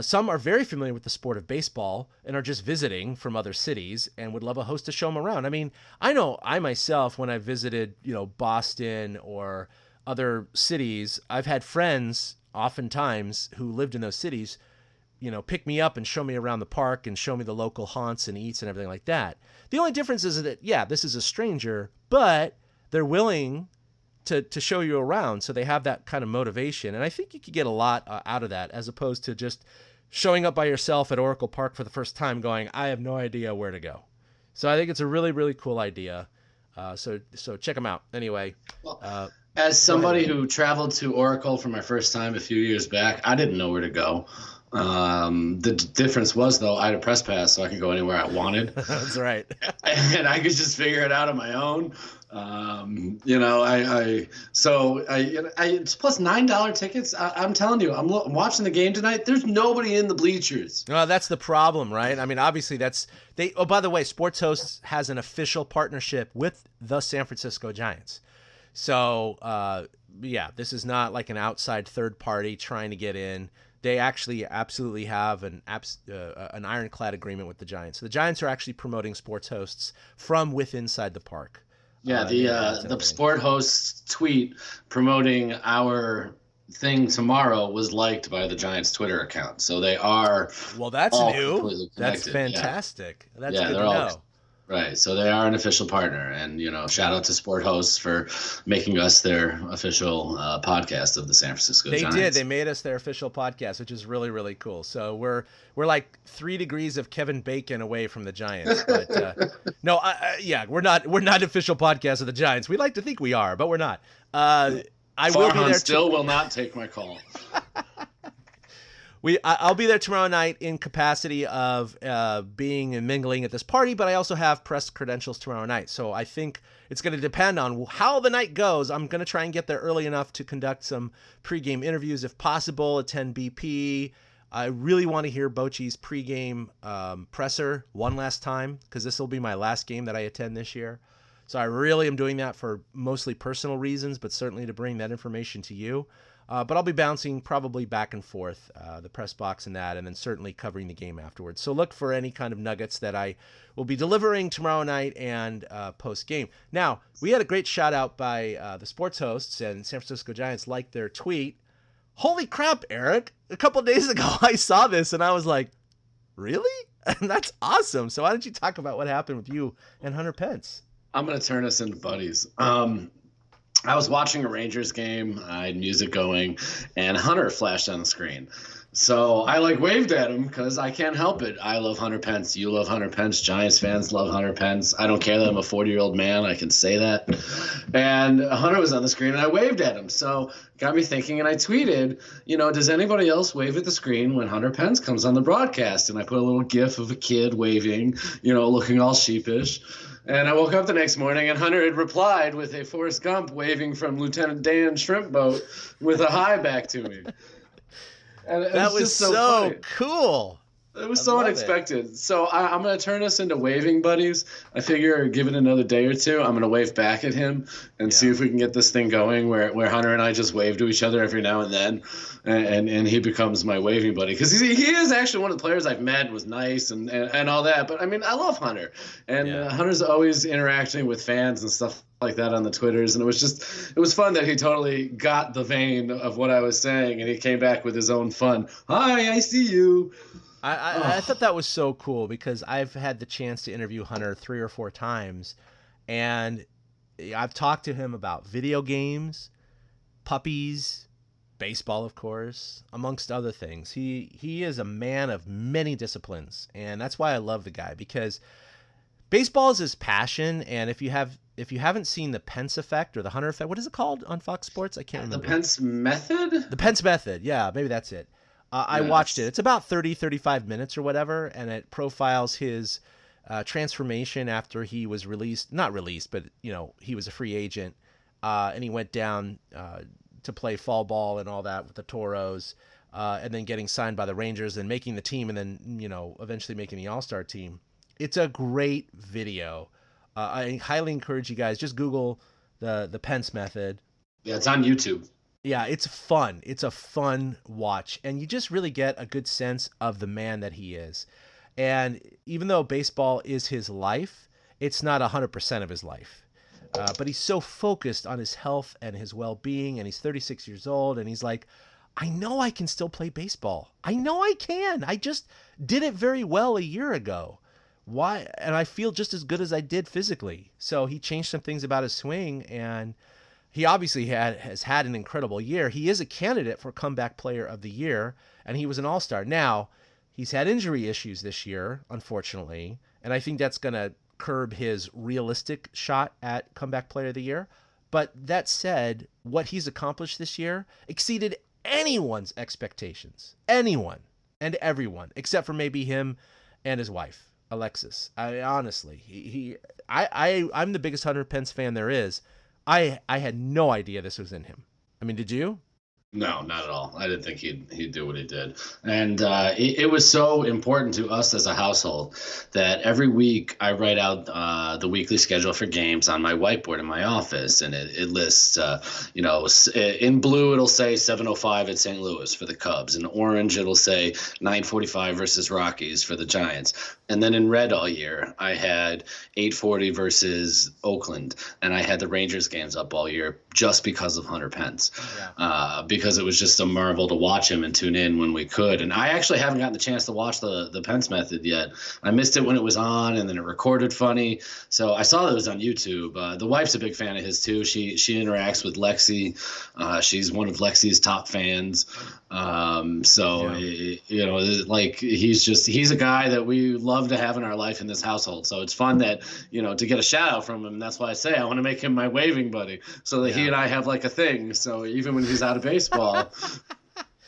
some are very familiar with the sport of baseball and are just visiting from other cities and would love a host to show them around. I mean, I know I myself, when I visited, Boston or other cities, I've had friends oftentimes who lived in those cities pick me up and show me around the park and show me the local haunts and eats and everything like that. The only difference is that, yeah, this is a stranger, but they're willing to show you around, so they have that kind of motivation. And I think you could get a lot out of that, as opposed to just showing up by yourself at Oracle Park for the first time going, I have no idea where to go. So I think it's a really, really cool idea. So check them out. Anyway. As somebody who traveled to Oracle for my first time a few years back, I didn't know where to go. The difference was, though, I had a press pass, so I could go anywhere I wanted. That's right. And I could just figure it out on my own. It's plus $9 tickets. I'm telling you, I'm watching the game tonight. There's nobody in the bleachers. No, that's the problem, right? I mean, obviously oh, by the way, Sports Hosts has an official partnership with the San Francisco Giants. So, this is not like an outside third party trying to get in. They actually absolutely have an ironclad agreement with the Giants. So the Giants are actually promoting Sports Hosts from inside the park. Yeah, the Sport Hosts tweet promoting our thing tomorrow was liked by the Giants Twitter account. So they are that's all new. That's fantastic. Yeah. That's good to know. Right, so they are an official partner, and shout out to Sport Hosts for making us their official podcast of the San Francisco Giants. They did. They made us their official podcast, which is really, really cool. So we're like 3 degrees of Kevin Bacon away from the Giants. But we're not official podcast of the Giants. We like to think we are, but we're not. I will be there. Still will not take my call. I'll be there tomorrow night in capacity of being and mingling at this party, but I also have press credentials tomorrow night. So I think it's going to depend on how the night goes. I'm going to try and get there early enough to conduct some pregame interviews if possible, attend BP. I really want to hear Bochy's pregame presser one last time, because this will be my last game that I attend this year. So I really am doing that for mostly personal reasons, but certainly to bring that information to you. But I'll be bouncing probably back and forth, the press box and that, and then certainly covering the game afterwards. So look for any kind of nuggets that I will be delivering tomorrow night and post-game. Now, we had a great shout-out by the Sports Hosts, and San Francisco Giants liked their tweet. Holy crap, Eric. A couple of days ago, I saw this, and I was like, really? And that's awesome. So why don't you talk about what happened with you and Hunter Pence? I'm going to turn us into buddies. I was watching a Rangers game. I had music going, and Hunter flashed on the screen. So I waved at him because I can't help it. I love Hunter Pence. You love Hunter Pence. Giants fans love Hunter Pence. I don't care that I'm a 40-year-old man. I can say that. And Hunter was on the screen, and I waved at him. So got me thinking, and I tweeted, does anybody else wave at the screen when Hunter Pence comes on the broadcast? And I put a little gif of a kid waving, looking all sheepish. And I woke up the next morning, and Hunter had replied with a Forrest Gump waving from Lieutenant Dan's shrimp boat with a hi back to me. And that was so cool. It was so unexpected. So I'm going to turn us into waving buddies. I figure give it another day or two. I'm going to wave back at him and see if we can get this thing going where Hunter and I just wave to each other every now and then. And he becomes my waving buddy. Because he is actually one of the players I've met, was nice and all that. But, I love Hunter. And Hunter's always interacting with fans and stuff like that on the Twitters. And it was fun that he totally got the vein of what I was saying. And he came back with his own fun. Hi, I see you. I thought that was so cool because I've had the chance to interview Hunter 3 or 4 times, and I've talked to him about video games, puppies, baseball, of course, amongst other things. He is a man of many disciplines, and that's why I love the guy, because baseball is his passion. And if you haven't seen the Pence Effect or the Hunter Effect, what is it called on Fox Sports? I can't remember. The Pence Method? The Pence Method. Yeah, maybe that's it. I watched it. It's about 30, 35 minutes or whatever, and it profiles his transformation after he was released. Not released, but, he was a free agent, and he went down to play fall ball and all that with the Toros, and then getting signed by the Rangers and making the team, and then, eventually making the All-Star team. It's a great video. I highly encourage you guys, just Google the Pence Method. Yeah, it's on YouTube. Yeah, it's fun. It's a fun watch, and you just really get a good sense of the man that he is. And even though baseball is his life, it's not 100% of his life. But he's so focused on his health and his well-being, and he's 36 years old, and he's like, I know I can still play baseball. I know I can. I just did it very well a year ago. Why? And I feel just as good as I did physically. So he changed some things about his swing, and he obviously has had an incredible year. He is a candidate for comeback player of the year, and he was an all-star. Now, he's had injury issues this year, unfortunately, and I think that's going to curb his realistic shot at comeback player of the year. But that said, what he's accomplished this year exceeded anyone's expectations. Anyone and everyone, except for maybe him and his wife, Alexis. Honestly, I'm the biggest Hunter Pence fan there is. I had no idea this was in him. I mean, did you? No, not at all. I didn't think he'd do what he did. And it was so important to us as a household that every week I write out the weekly schedule for games on my whiteboard in my office. And it lists, in blue, it'll say 7:05 at St. Louis for the Cubs. In orange, it'll say 9:45 versus Rockies for the Giants. And then in red all year, I had 8:40 versus Oakland. And I had the Rangers games up all year just because of Hunter Pence. Yeah. Because it was just a marvel to watch him and tune in when we could. And I actually haven't gotten the chance to watch the Pence method yet. I missed it when it was on, and then it recorded funny. So I saw that it was on YouTube. The wife's a big fan of his too. She interacts with Lexi. She's one of Lexi's top fans. He's a guy that we love to have in our life in this household. So it's fun that, to get a shout out from him. That's why I say I want to make him my waving buddy so that he and I have like a thing. So even when he's out of baseball,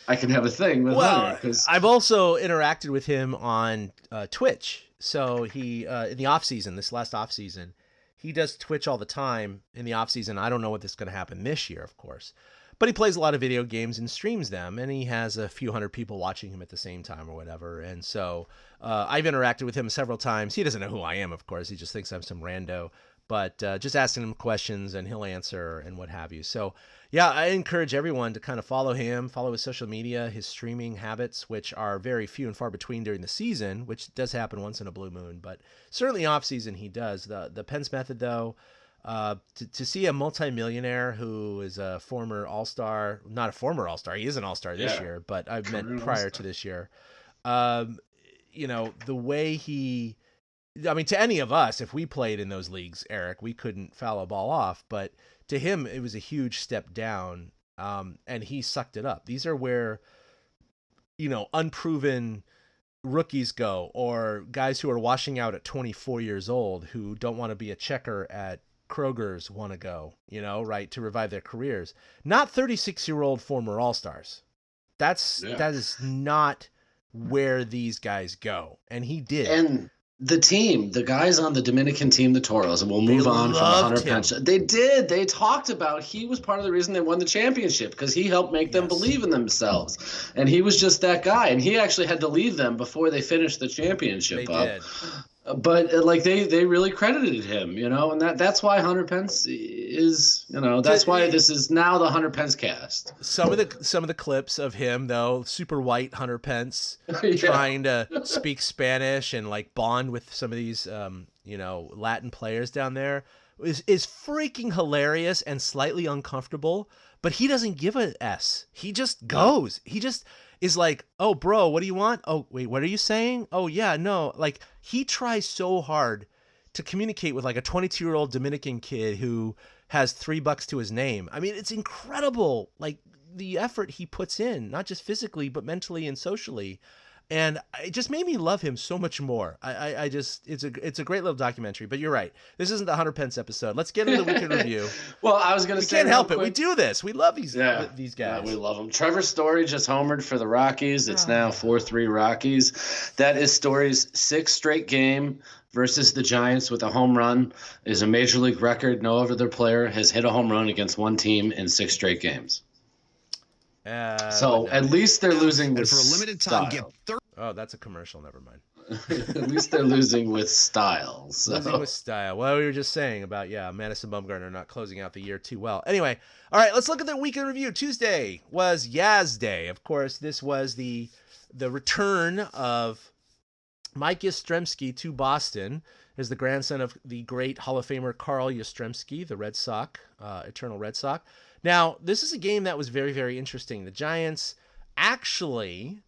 I can have a thing with Hunter. Cause... I've also interacted with him on Twitch. So he in the off season, this last off season, he does Twitch all the time in the off season. I don't know what is going to happen this year, of course, but he plays a lot of video games and streams them, and he has a few hundred people watching him at the same time or whatever. And so I've interacted with him several times. He doesn't know who I am, of course. He just thinks I'm some rando. But just asking him questions, and he'll answer and what have you. So, yeah, I encourage everyone to kind of follow him, follow his social media, his streaming habits, which are very few and far between during the season, which does happen once in a blue moon. But certainly off season he does. The Pence method, though, to see a multimillionaire who is a former all-star, not a former all-star, he is an all-star this year, but I've meant prior to this year. The way he... I mean, to any of us, if we played in those leagues, Eric, we couldn't foul a ball off. But to him, it was a huge step down, and he sucked it up. These are where, unproven rookies go, or guys who are washing out at 24 years old who don't want to be a checker at Kroger's want to go, right, to revive their careers. Not 36-year-old former All-Stars. That is not where these guys go, and he did. And the guys on the Dominican team, the Toros, and we'll move on from Hunter Pence. They did. They talked about he was part of the reason they won the championship because he helped make them believe in themselves. And he was just that guy. And he actually had to leave them before they finished the championship They did. But they really credited him, and that's why Hunter Pence is, that's why this is now the Hunter Pence cast. Some of the clips of him though, super white Hunter Pence trying to speak Spanish and like bond with some of these Latin players down there is freaking hilarious and slightly uncomfortable, but he doesn't give a S. He just goes. He just is like, oh, bro, what do you want? Oh, wait, what are you saying? Oh, yeah, no. Like, he tries so hard to communicate with like a 22-year-old Dominican kid who has $3 to his name. I mean, it's incredible, like the effort he puts in, not just physically, but mentally and socially. And it just made me love him so much more. It's a great little documentary, but you're right. This isn't the Hunter Pence episode. Let's get into the weekend review. Well, I was going to say, we can't help it. We do this. We love these guys. Yeah, we love them. Trevor Story just homered for the Rockies. It's now 4-3 Rockies. That is Story's 6th straight game versus the Giants with a home run. Is a major league record. No other player has hit a home run against one team in 6 straight games. So at least they're losing with for a limited time. Oh, that's a commercial. Never mind. At least they're losing with style. So. Losing with style. Well, we were just saying about Madison Bumgarner not closing out the year too well. Anyway, all right, let's look at the weekend review. Tuesday was Yaz Day. Of course, this was the return of Mike Yastrzemski to Boston as the grandson of the great Hall of Famer Carl Yastrzemski, the Red Sox, eternal Red Sox. Now, this is a game that was very, very interesting. The Giants actually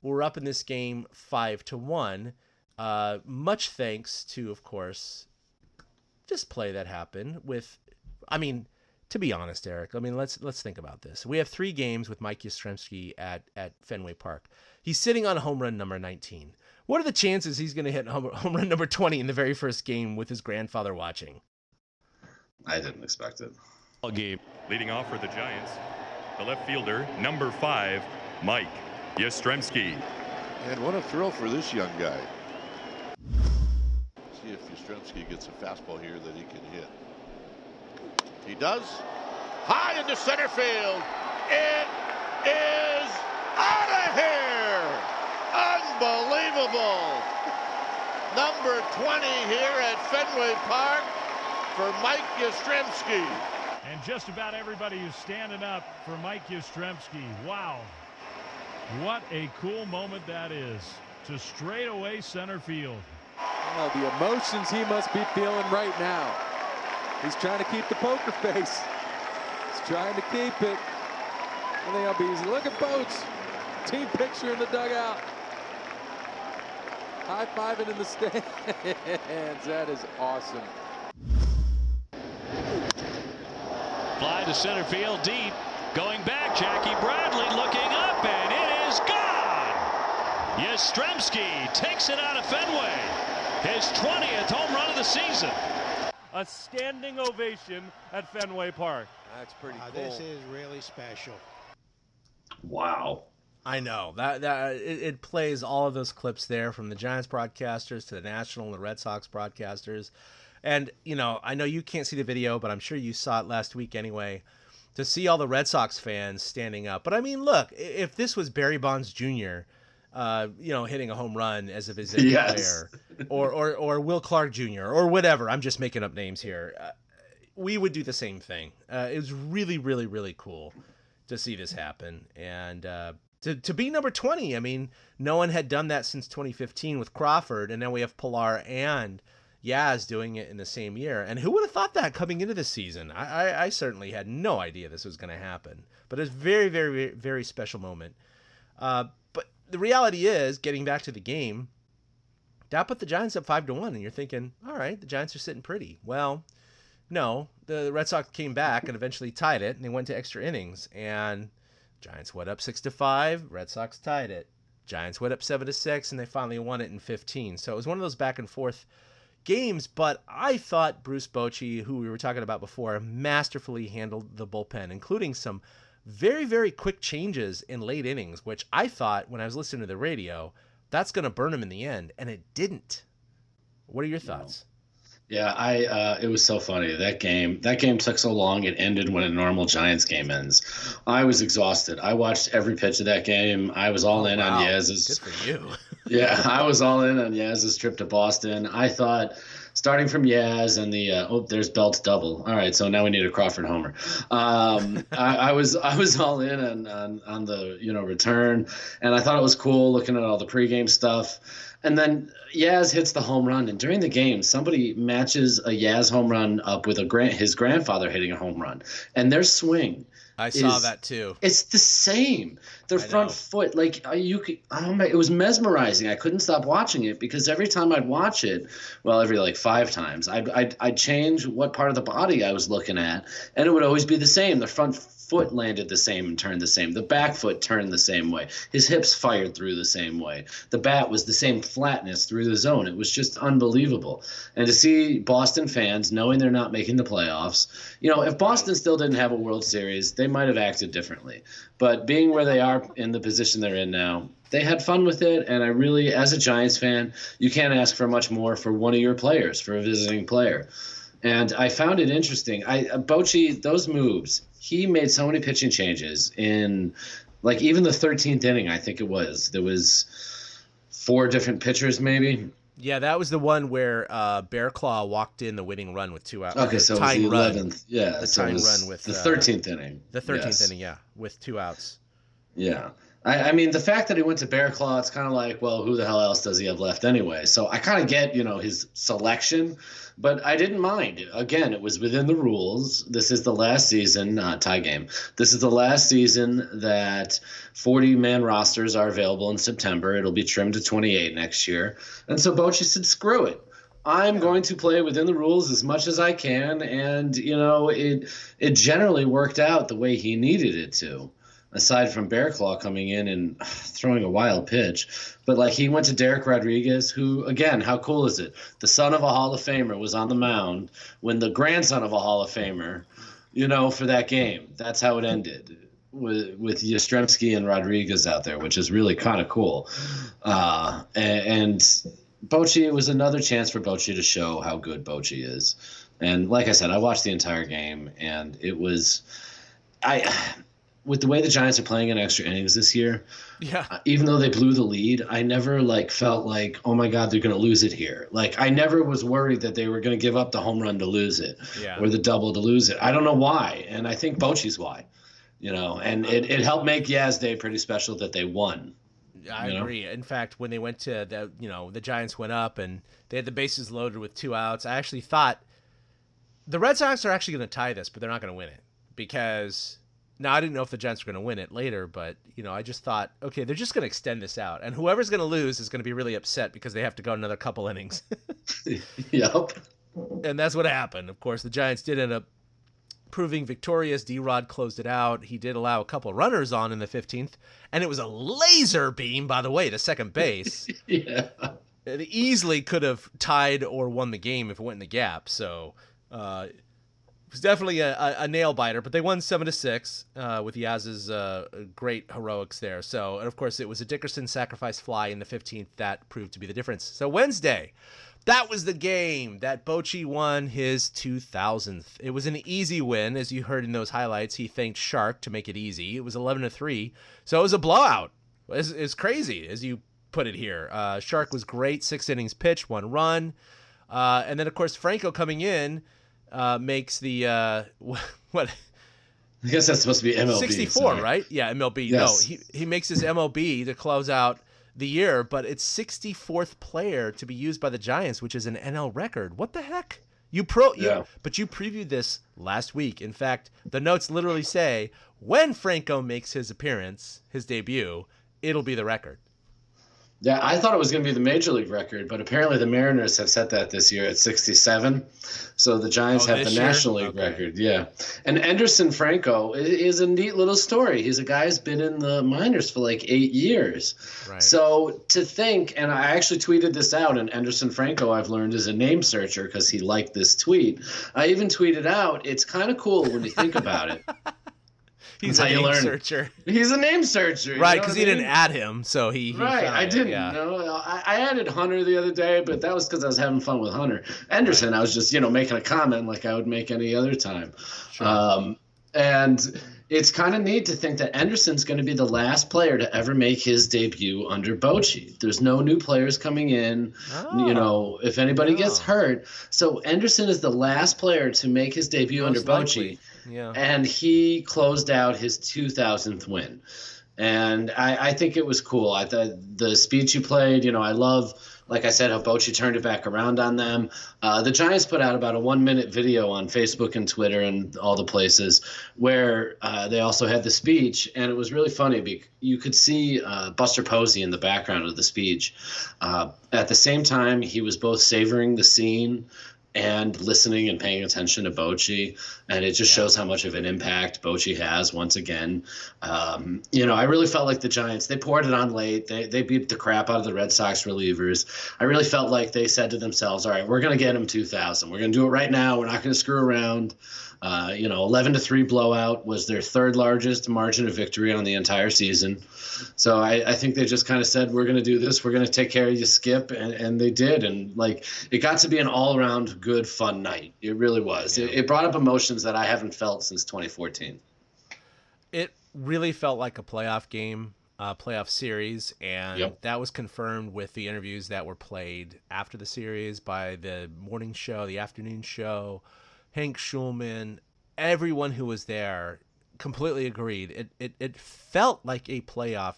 were up in this game 5-1, much thanks to, of course, this play that happened with, I mean, to be honest, Eric, let's think about this. We have 3 games with Mike Yastrzemski at Fenway Park. He's sitting on home run number 19. What are the chances he's going to hit home run number 20 in the very first game with his grandfather watching? I didn't expect it. Game. Leading off for the Giants, the left fielder, number 5, Mike Yastrzemski. And what a thrill for this young guy. See if Yastrzemski gets a fastball here that he can hit. He does. High into center field. It is out of here. Unbelievable. Number 20 here at Fenway Park for Mike Yastrzemski. And just about everybody is standing up for Mike Yastrzemski. Wow. What a cool moment that is to straightaway center field. Oh, the emotions he must be feeling right now. He's trying to keep the poker face. He's trying to keep it. I think I'll be easy. Look at Boats. Team picture in the dugout. High-fiving in the stands. That is awesome. Fly to center field deep. Going back, Jackie Bradley looking up, and it is gone. Yastrzemski takes it out of Fenway. His 20th home run of the season. A standing ovation at Fenway Park. That's pretty cool. This is really special. Wow. I know that it plays all of those clips there from the Giants broadcasters to the National and the Red Sox broadcasters. And, I know you can't see the video, but I'm sure you saw it last week anyway, to see all the Red Sox fans standing up. But, look, if this was Barry Bonds Jr., hitting a home run as if he's a player, or Will Clark Jr., or whatever, I'm just making up names here, we would do the same thing. It was really, really, really cool to see this happen. And to be number 20, no one had done that since 2015 with Crawford, and now we have Pilar and Yaz doing it in the same year. And who would have thought that coming into this season? I certainly had no idea this was going to happen. But it's a very, very, very special moment. But the reality is, getting back to the game, that put the Giants up 5-1, and you're thinking, all right, the Giants are sitting pretty. Well, no, the Red Sox came back and eventually tied it, and they went to extra innings. And Giants went up 6-5, Red Sox tied it. Giants went up 7-6, and they finally won it in 15. So it was one of those back and forth games, but I thought Bruce Bochy, who we were talking about before, masterfully handled the bullpen, including some very, very quick changes in late innings, which I thought when I was listening to the radio, that's going to burn him in the end, and it didn't. What are your thoughts? Yeah, it was so funny. That game took so long. It ended when a normal Giants game ends. I was exhausted. I watched every pitch of that game. I was all in on Yaz's. Good for you. Yeah, I was all in on Yaz's trip to Boston. I thought, starting from Yaz and the there's Belt's double. All right, so now we need a Crawford homer. I was all in on the return, and I thought it was cool looking at all the pregame stuff. And then Yaz hits the home run, and during the game, somebody matches a Yaz home run up with his grandfather hitting a home run, and their swing. I saw that too. It's the same. Their front foot, it was mesmerizing. I couldn't stop watching it because every time I'd watch it, every 5 times, I'd change what part of the body I was looking at, and it would always be the same. The front foot landed the same and turned the same. The back foot turned the same way. His hips fired through the same way. The bat was the same flatness through the zone. It was just unbelievable. And to see Boston fans knowing they're not making the playoffs, if Boston still didn't have a World Series, they might have acted differently. But being where they are in the position they're in now, they had fun with it. And I really, as a Giants fan, you can't ask for much more for one of your players, for a visiting player. And I found it interesting. Bochy, those moves, he made so many pitching changes in, even the 13th inning, I think it was. There was 4 different pitchers, maybe. Yeah, that was the one where Bearclaw walked in the winning run with 2 outs. Okay, so it was the 11th. Yeah, the tying run with the 13th inning. The 13th inning, yeah, with 2 outs. Yeah. I mean, the fact that he went to Bear Claw, it's kind of like, well, who the hell else does he have left anyway? So I kind of get, his selection, but I didn't mind. Again, it was within the rules. This is the last season, tie game. This is the last season that 40-man rosters are available in September. It'll be trimmed to 28 next year. And so Bochy said, screw it. I'm going to play within the rules as much as I can. And, it generally worked out the way he needed it to. Aside from Bear Claw coming in and throwing a wild pitch. But, he went to Derek Rodriguez, who, again, how cool is it? The son of a Hall of Famer was on the mound when the grandson of a Hall of Famer, for that game. That's how it ended with Yastrzemski and Rodriguez out there, which is really kind of cool. And Bochy, it was another chance for Bochy to show how good Bochy is. And like I said, I watched the entire game, and it was with the way the Giants are playing in extra innings this year, even though they blew the lead, I never felt like, oh my God, they're going to lose it here. I never was worried that they were going to give up the home run to lose it or the double to lose it. I don't know why. And I think Bochy's why, and it helped make Yaz Day pretty special that they won. I agree. In fact, when they went to the Giants went up and they had the bases loaded with 2 outs, I actually thought the Red Sox are actually going to tie this, but they're not going to win it because now I didn't know if the Giants were going to win it later, but I just thought, okay, they're just going to extend this out, and whoever's going to lose is going to be really upset because they have to go another couple innings. Yep. And that's what happened. Of course, the Giants did end up proving victorious. D-Rod closed it out. He did allow a couple runners on in the 15th, and it was a laser beam, by the way, to second base. Yeah. It easily could have tied or won the game if it went in the gap. So it was definitely a nail biter, but they won 7-6 with Yaz's great heroics there. So, and of course, it was a Dickerson sacrifice fly in the 15th that proved to be the difference. So Wednesday, that was the game that Bochy won his 2000th. It was an easy win, as you heard in those highlights. He thanked Shark to make it easy. It was 11-3, so it was a blowout. It's crazy, as you put it here. Shark was great, 6 innings pitched, 1 run, and then of course Franco coming in makes the what? I guess that's supposed to be MLB. 64, right? Yeah, MLB. Yes. No, he makes his MLB to close out the year, but it's 64th player to be used by the Giants, which is an NL record. What the heck? But you previewed this last week. In fact, the notes literally say when Franco makes his appearance, his debut, it'll be the record. Yeah, I thought it was going to be the major league record, but apparently the Mariners have set that this year at 67. So the Giants have the National League record. Yeah. And Anderson Franco is a neat little story. He's a guy who's been in the minors for 8 years. Right. So to think, and I actually tweeted this out, and Anderson Franco, I've learned, is a name searcher because he liked this tweet. I even tweeted out, it's kind of cool when you think about it. He's a name searcher. He's a name searcher. Right, because he didn't add him, so he right, I didn't. Yeah. I added Hunter the other day, but that was because I was having fun with Hunter. Anderson, I was just, making a comment like I would make any other time. Sure. And it's kind of neat to think that Anderson's going to be the last player to ever make his debut under Bochy. There's no new players coming in, if anybody gets hurt. So Anderson is the last player to make his debut under Bochy. Yeah. And he closed out his 2000th win. And I think it was cool. I thought the speech you played, I love, like I said, how Bochy turned it back around on them. The Giants put out about a 1-minute video on Facebook and Twitter and all the places where they also had the speech. And it was really funny because you could see Buster Posey in the background of the speech. At the same time, he was both savoring the scene and listening and paying attention to Bochy, and it just shows how much of an impact Bochy has once again. I really felt like the Giants, they poured it on late. They beat the crap out of the Red Sox relievers. I really felt like they said to themselves, all right, we're going to get him 2,000. We're going to do it right now. We're not going to screw around. 11-3 blowout was their 3rd largest margin of victory on the entire season. So I think they just kind of said, we're going to do this. We're going to take care of you, Skip. And they did. And it got to be an all around good, fun night. It really was. Yeah. It brought up emotions that I haven't felt since 2014. It really felt like a playoff game, playoff series. And that was confirmed with the interviews that were played after the series by the morning show, the afternoon show. Hank Schulman, everyone who was there completely agreed. It felt like a playoff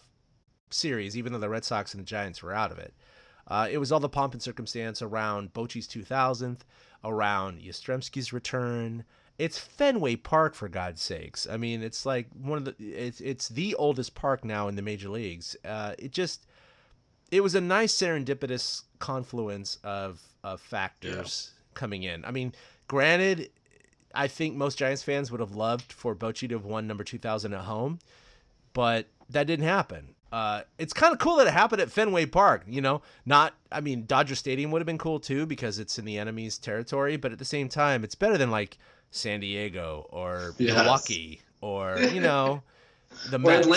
series, even though the Red Sox and the Giants were out of it. It was all the pomp and circumstance around Bochy's 2000th, around Yastrzemski's return. It's Fenway Park, for God's sakes. I mean, it's like it's the oldest park now in the major leagues. It was a nice serendipitous confluence of factors coming in. I mean, granted, I think most Giants fans would have loved for Bochy to have won number 2000 at home, but that didn't happen. It's kind of cool that it happened at Fenway Park, Dodger Stadium would have been cool too because it's in the enemy's territory, but at the same time, it's better than like San Diego or Milwaukee or, the Mets.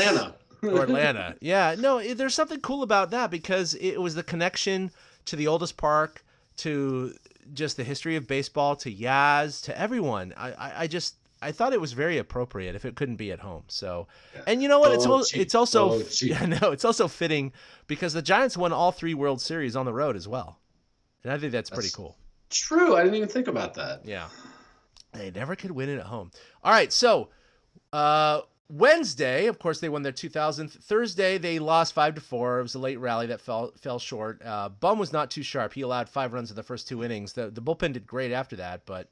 Or Atlanta. Yeah, no, there's something cool about that because it was the connection to the oldest park, to just the history of baseball, to Yaz, to everyone. I thought it was very appropriate if it couldn't be at home. So, and you know what? It's also fitting because the Giants won all 3 World Series on the road as well, and I think that's pretty cool. True, I didn't even think about that. Yeah, they never could win it at home. All right, so Wednesday, of course, they won their 2000th. Thursday, they lost 5-4. It was a late rally that fell short. Bum was not too sharp. He allowed 5 runs in the first 2 innings. The bullpen did great after that, but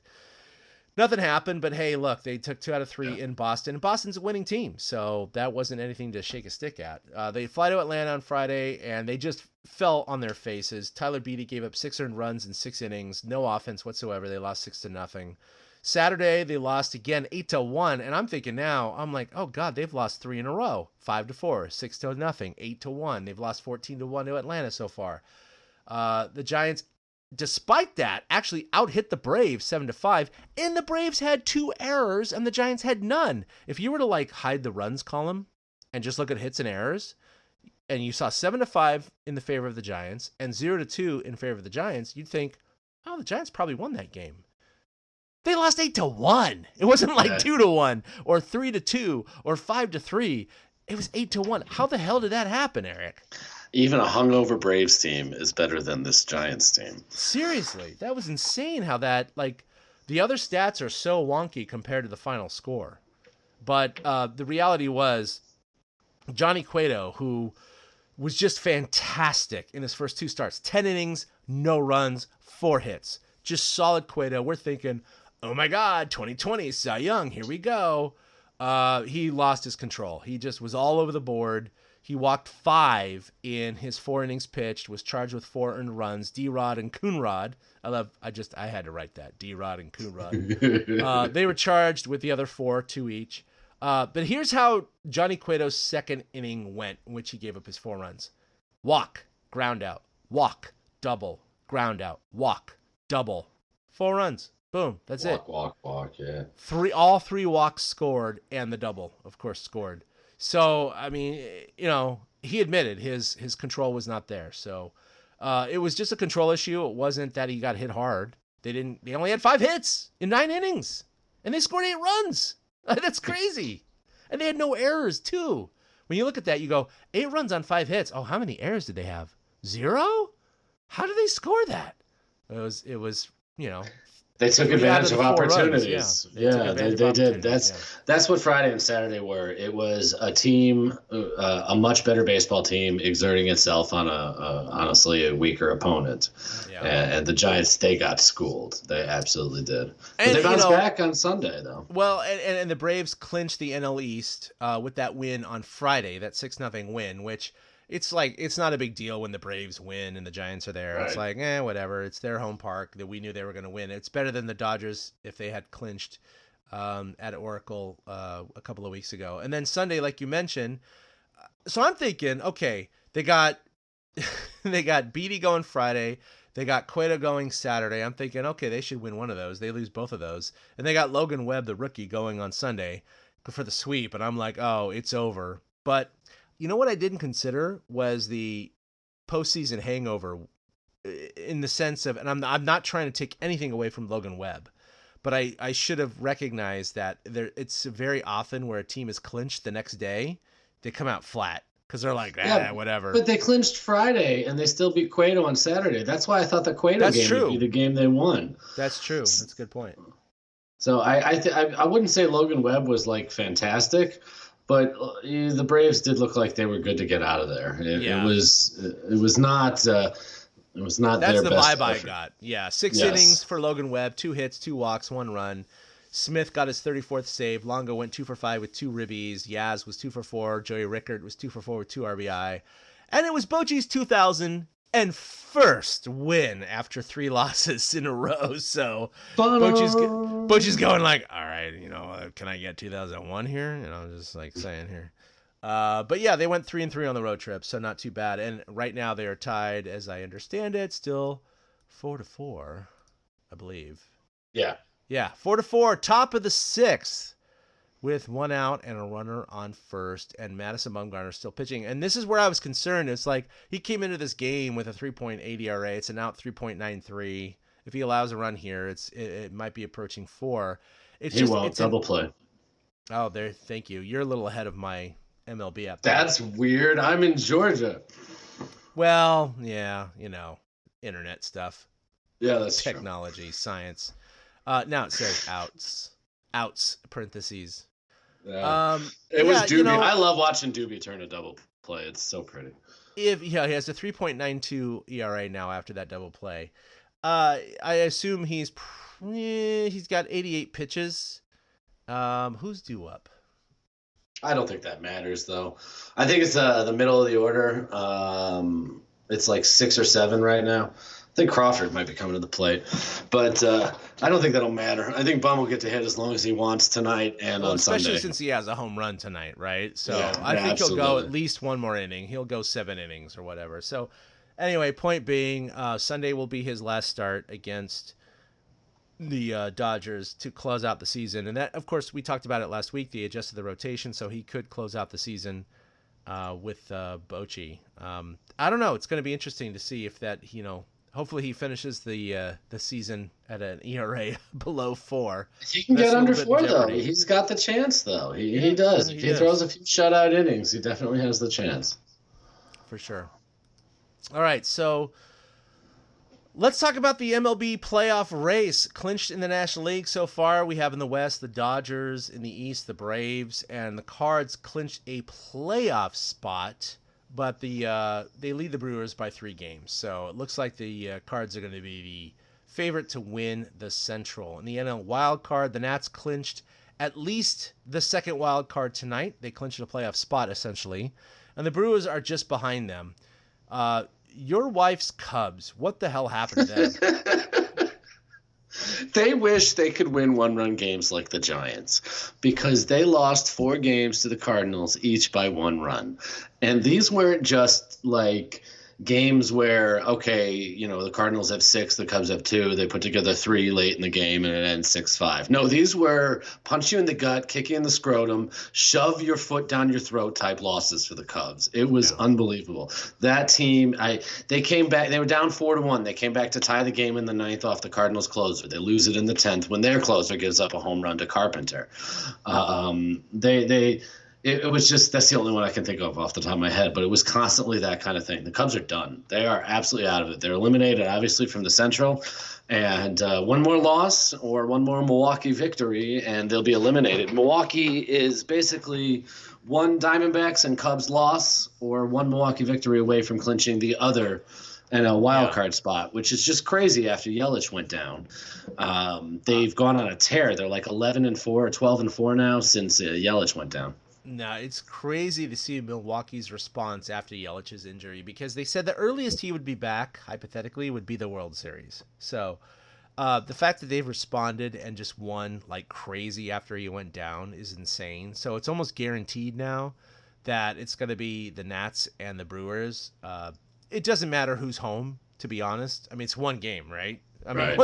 nothing happened. But hey, look, they took 2 out of 3 in Boston. And Boston's a winning team, so that wasn't anything to shake a stick at. They fly to Atlanta on Friday, and they just fell on their faces. Tyler Beede gave up 6 earned runs in 6 innings. No offense whatsoever. They lost 6-0. Saturday, they lost again 8-1, and I'm thinking now, I'm like, oh God, they've lost 3 in a row, 5-4, 6-0, 8-1. They've lost 14-1 to Atlanta so far. The Giants, despite that, actually out-hit the Braves 7-5, and the Braves had 2 errors, and the Giants had none. If you were to hide the runs column and just look at hits and errors, and you saw 7-5 in the favor of the Giants and 0-2 in favor of the Giants, you'd think, oh, the Giants probably won that game. They lost 8-1. It wasn't like 2-1 or 3-2 or 5-3. It was 8-1. How the hell did that happen, Eric? Even a hungover Braves team is better than this Giants team. Seriously, that was insane how that, the other stats are so wonky compared to the final score. But the reality was Johnny Cueto, who was just fantastic in his first 2 starts. 10 innings, no runs, 4 hits. Just solid Cueto. We're thinking, oh my God, 2020, Cy Young, here we go. He lost his control. He just was all over the board. He walked 5 in his 4 innings pitched, was charged with 4 earned runs, D-Rod and Coonrod. I had to write that, D-Rod and Coonrod. They were charged with the other 4, 2 each. But here's how Johnny Cueto's second inning went, in which he gave up his 4 runs. Walk, ground out, walk, double, ground out, walk, double, 4 runs. Boom. That's it. Walk, yeah. All 3 walks scored, and the double, of course, scored. So, I mean, he admitted his control was not there. So, it was just a control issue. It wasn't that he got hit hard. They only had 5 hits in 9 innings, and they scored 8 runs. That's crazy. And they had no errors, too. When you look at that, you go, 8 runs on 5 hits. Oh, how many errors did they have? 0? How did they score that? It was. They took advantage of opportunities. They did. That's That's what Friday and Saturday were. It was a team, a much better baseball team, exerting itself on honestly a weaker opponent. Yeah. And the Giants, they got schooled. They absolutely did. But they bounced back on Sunday, though. Well, and the Braves clinched the NL East with that win on Friday, that 6-0 win, which. It's not a big deal when the Braves win and the Giants are there. Right. It's like, whatever. It's their home park that we knew they were going to win. It's better than the Dodgers if they had clinched at Oracle a couple of weeks ago. And then Sunday, like you mentioned. So I'm thinking, okay, they got Beede going Friday. They got Cueto going Saturday. I'm thinking, okay, they should win one of those. They lose both of those. And they got Logan Webb, the rookie, going on Sunday for the sweep. And I'm like, oh, it's over. But you know what I didn't consider was the postseason hangover in the sense of, and I'm not trying to take anything away from Logan Webb, but I should have recognized that it's very often where a team is clinched the next day, they come out flat because they're like, whatever. But they clinched Friday and they still beat Cueto on Saturday. That's why I thought the Cueto game would be the game they won. That's true. That's a good point. So I wouldn't say Logan Webb was fantastic. But the Braves did look like they were good to get out of there. It was not. It was not That's their the best vibe I effort. got. Yeah, 6 innings for Logan Webb, 2 hits, 2 walks, 1 run. Smith got his 34th save. Longo went 2 for 5 with 2 ribbies. Yaz was 2 for 4. Joey Rickard was 2 for 4 with 2 RBI. And it was Bochy's 2001st win after 3 losses in a row. So Bochy's going like, all right, can I get 2001 here? Just like saying here. But yeah, they went 3-3 on the road trip, so not too bad. And right now they are tied, as I understand it, still 4-4, I believe. Yeah. Yeah, 4-4, top of the 6th, with 1 out and a runner on first, and Madison Bumgarner still pitching. And this is where I was concerned. It's like he came into this game with a 3.8 ERA. It's an out 3.93. If he allows a run here, it might be approaching 4. He won't double play. Oh, thank you. You're a little ahead of my MLB app. That's weird. I'm in Georgia. Well, yeah, internet stuff. Yeah, that's technology, science. Now it says outs, parentheses. Yeah. It was Doobie. I love watching Doobie turn a double play. It's so pretty. He has a 3.92 ERA now after that double play. I assume he's got 88 pitches. Who's due up? I don't think that matters, though. I think it's the middle of the order. It's like 6 or 7 right now. I think Crawford might be coming to the plate, but I don't think that'll matter. I think Bum will get to hit as long as he wants tonight and on Sunday. Especially since he has a home run tonight, right? So I think absolutely. He'll go at least 1 more inning. He'll go 7 innings or whatever. So anyway, point being, Sunday will be his last start against the Dodgers to close out the season. And that, of course, we talked about it last week. They adjusted the rotation, so he could close out the season with Bochy. I don't know. It's going to be interesting to see if that, hopefully he finishes the season at an ERA below 4. He can get under 4, though. He's got the chance, though. He does. If he throws a few shutout innings, he definitely has the chance. For sure. All right, so let's talk about the MLB playoff race. Clinched in the National League so far, we have in the West the Dodgers, in the East the Braves, and the Cards clinched a playoff spot, but they lead the Brewers by 3 games. So it looks like the Cards are going to be the favorite to win the Central. In the NL wild card, the Nats clinched at least the second wild card tonight. They clinched a playoff spot, essentially. And the Brewers are just behind them. Your wife's Cubs, what the hell happened to them? They wish they could win 1-run games like the Giants, because they lost 4 games to the Cardinals, each by 1 run. And these weren't just like games where, okay, the Cardinals have 6, the Cubs have 2, they put together 3 late in the game and it ends 6-5. No, these were punch you in the gut, kick you in the scrotum, shove your foot down your throat type losses for the Cubs. It was unbelievable. That team, they came back, they were down 4-1. They came back to tie the game in the 9th off the Cardinals closer. They lose it in the 10th when their closer gives up a home run to Carpenter. It was just, that's the only one I can think of off the top of my head, but it was constantly that kind of thing. The Cubs are done. They are absolutely out of it. They're eliminated, obviously, from the Central, and 1 more loss or 1 more Milwaukee victory, and they'll be eliminated. Milwaukee is basically 1 Diamondbacks and Cubs loss or 1 Milwaukee victory away from clinching the other NL wild card spot, which is just crazy after Yelich went down. They've gone on a tear. They're like 11-4 or 12-4 now since Yelich went down. No, it's crazy to see Milwaukee's response after Yelich's injury, because they said the earliest he would be back, hypothetically, would be the World Series. So the fact that they've responded and just won like crazy after he went down is insane. So it's almost guaranteed now that it's going to be the Nats and the Brewers. It doesn't matter who's home, to be honest. I mean, it's 1 game, right? I mean,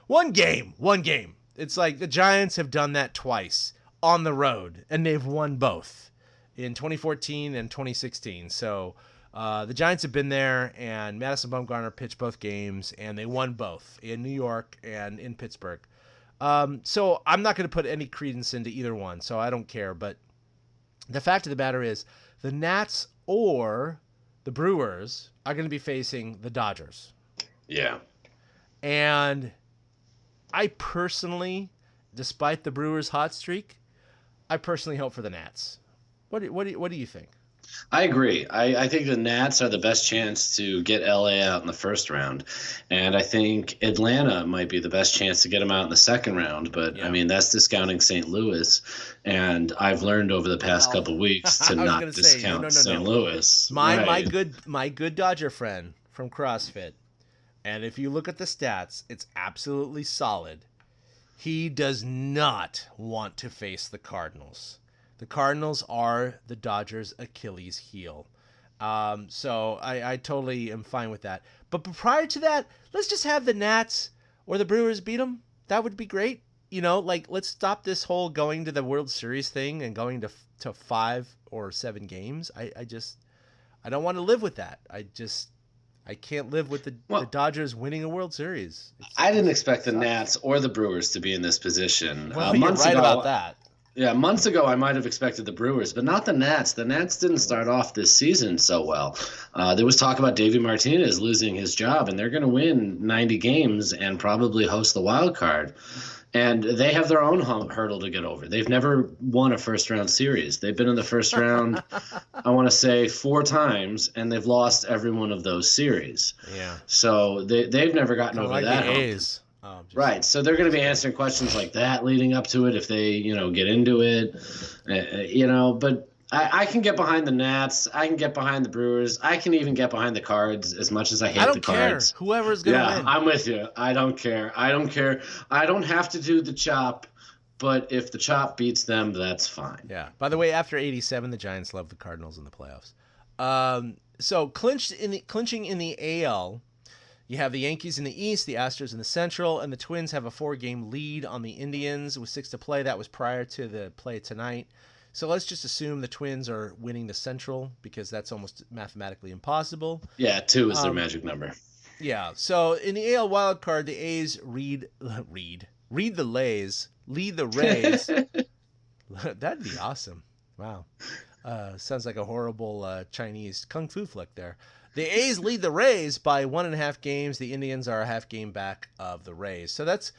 one game. It's like the Giants have done that twice on the road, and they've won both in 2014 and 2016. So the Giants have been there, and Madison Bumgarner pitched both games, and they won both in New York and in Pittsburgh. So I'm not going to put any credence into either one, so I don't care. But the fact of the matter is the Nats or the Brewers are going to be facing the Dodgers. Yeah. And I personally, despite the Brewers' hot streak, I personally hope for the Nats. What do you think? I agree. I think the Nats are the best chance to get LA out in the first round. And I think Atlanta might be the best chance to get them out in the second round. But, I mean, that's discounting St. Louis. And I've learned over the past couple weeks to not discount St. Louis. My good Dodger friend from CrossFit. And if you look at the stats, it's absolutely solid. He does not want to face the Cardinals. The Cardinals are the Dodgers' Achilles heel. So I totally am fine with that. But prior to that, let's just have the Nats or the Brewers beat them. That would be great. Let's stop this whole going to the World Series thing and going to 5 or 7 games. I don't want to live with that. I can't live with the Dodgers winning a World Series. I didn't expect the Nats or the Brewers to be in this position. Well, you're right about that. Yeah, months ago I might have expected the Brewers, but not the Nats. The Nats didn't start off this season so well. There was talk about Davey Martinez losing his job, and they're going to win 90 games and probably host the wild card. And they have their own hurdle to get over. They've never won a first-round series. They've been in the first round, I want to say, 4 times, and they've lost every one of those series. Yeah. So they've never gotten over like that the hump. A's. Right, so they're going to be answering questions like that leading up to it if they, get into it, But I can get behind the Nats. I can get behind the Brewers. I can even get behind the Cards as much as I hate the Cards. Whoever's going to win. I'm with you. I don't care. I don't have to do the chop, but if the chop beats them, that's fine. Yeah. By the way, after 87, the Giants love the Cardinals in the playoffs. So clinching in the AL. You have the Yankees in the East, the Astros in the Central, and the Twins have a 4-game lead on the Indians with 6 to play. That was prior to the play tonight. So let's just assume the Twins are winning the Central because that's almost mathematically impossible. Yeah, 2 is their magic number. Yeah. So in the AL wild card, the A's lead the Lays, lead the Rays. That'd be awesome. Wow. Sounds like a horrible Chinese kung fu flick there. The A's lead the Rays by 1.5 games. The Indians are a half game back of the Rays. So that's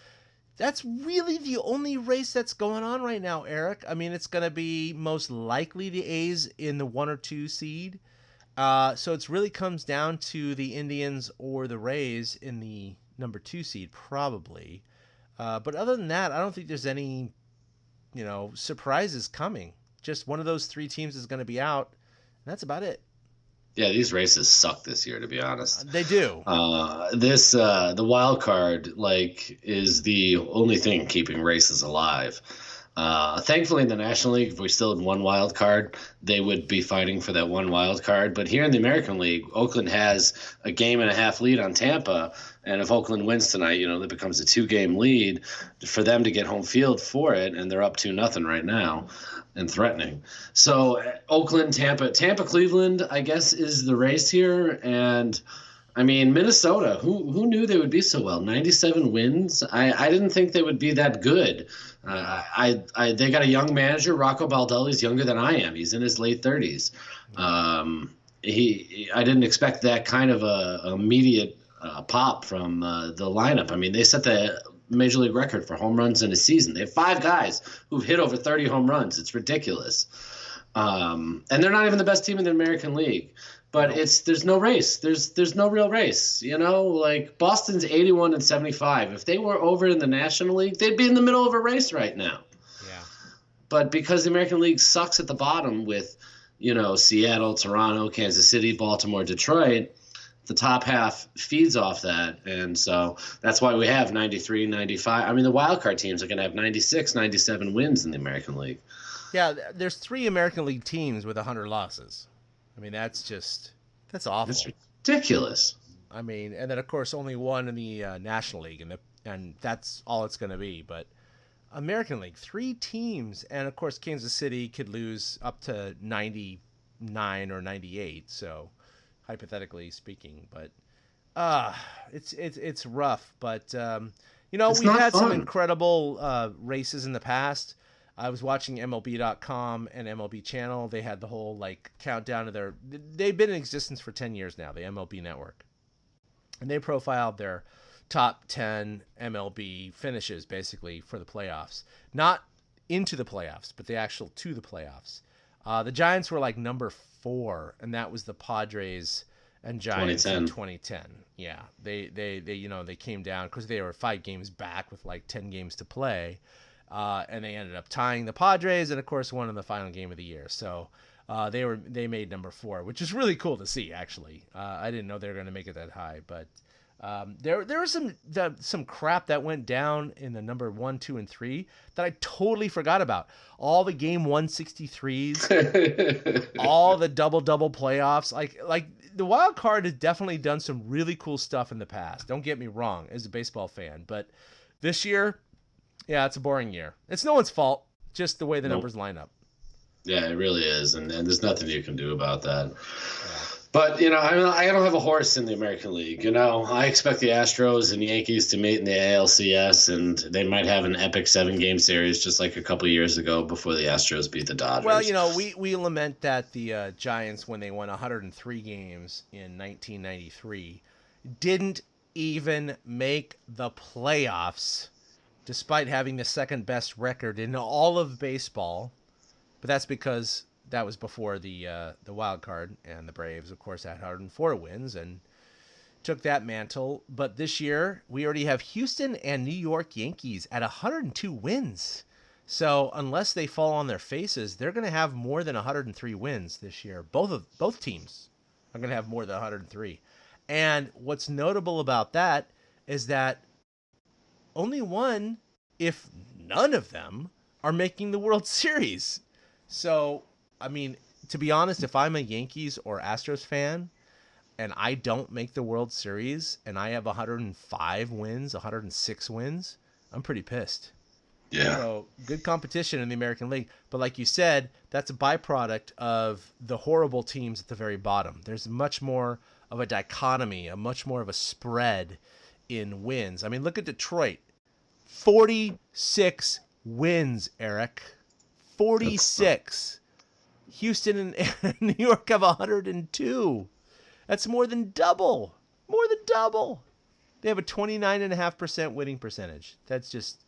really the only race that's going on right now, Eric. I mean, it's going to be most likely the A's in the 1 or 2 seed. So it really comes down to the Indians or the Rays in the number 2 seed, probably. But other than that, I don't think there's any, surprises coming. Just one of those 3 teams is going to be out, and that's about it. Yeah, these races suck this year, to be honest. They do. The wild card, is the only thing keeping races alive. Thankfully, in the National League, if we still had 1 wild card, they would be fighting for that 1 wild card. But here in the American League, Oakland has a 1.5 game lead on Tampa. And if Oakland wins tonight, that becomes a 2-game lead for them to get home field for it. And they're up 2-0 right now and threatening. So Oakland, Tampa, Cleveland, I guess, is the race here. And I mean, Minnesota, who knew they would be so well? 97 wins. I didn't think they would be that good. They got a young manager, Rocco Baldelli's younger than I am. He's in his late 30s. I didn't expect that kind of a immediate pop from the lineup. I mean, they set the Major League record for home runs in a season. They have 5 guys who've hit over 30 home runs. It's ridiculous. And they're not even the best team in the American League. But there's no race. There's no real race. Boston's 81 and 75. If they were over in the National League, they'd be in the middle of a race right now. Yeah. But because the American League sucks at the bottom with, Seattle, Toronto, Kansas City, Baltimore, Detroit, the top half feeds off that. And so that's why we have 93, 95. I mean, the wild card teams are going to have 96, 97 wins in the American League. Yeah, there's 3 American League teams with 100 losses. I mean, that's awful. It's ridiculous. I mean, and then of course only 1 in the National League, and that's all it's going to be. But American League, 3 teams, and of course Kansas City could lose up to 99 or 98. So, hypothetically speaking, but it's rough. But we've had some incredible races in the past. I was watching MLB.com and MLB Channel. They had the whole countdown to they've been in existence for 10 years now, the MLB network. And they profiled their top 10 MLB finishes basically for the playoffs. Not into the playoffs, but the actual to the playoffs. The Giants were like number 4, and that was the Padres and Giants in 2010. Yeah, they came down because they were 5 games back with like 10 games to play, and they ended up tying the Padres, and of course won in the final game of the year. So they made number 4, which is really cool to see. Actually, I didn't know they were going to make it that high, but there was some crap that went down in the number 1, 2, and 3 that I totally forgot about. All the game 163s, all the double playoffs, like the wild card has definitely done some really cool stuff in the past. Don't get me wrong, as a baseball fan, but this year, yeah, it's a boring year. It's no one's fault, just the way the numbers line up. Yeah, it really is, and there's nothing you can do about that. Yeah. But, I don't have a horse in the American League. I expect the Astros and Yankees to meet in the ALCS, and they might have an epic 7-game series just like a couple of years ago before the Astros beat the Dodgers. Well, we lament that the Giants, when they won 103 games in 1993, didn't even make the playoffs, despite having the second best record in all of baseball. But that's because that was before the wild card, and the Braves, of course, had 104 wins and took that mantle. But this year, we already have Houston and New York Yankees at 102 wins. So unless they fall on their faces, they're going to have more than 103 wins this year. Both teams are going to have more than 103. And what's notable about that is that only one, if none of them, are making the World Series. So, I mean, to be honest, if I'm a Yankees or Astros fan and I don't make the World Series and I have 105 wins, 106 wins, I'm pretty pissed. Yeah. So, good competition in the American League. But like you said, that's a byproduct of the horrible teams at the very bottom. There's much more of a dichotomy, much more of a spread in wins. I mean, look at Detroit. 46 wins, Eric. 46. Houston and New York have 102. That's more than double. More than double. They have a 29.5% winning percentage. That's just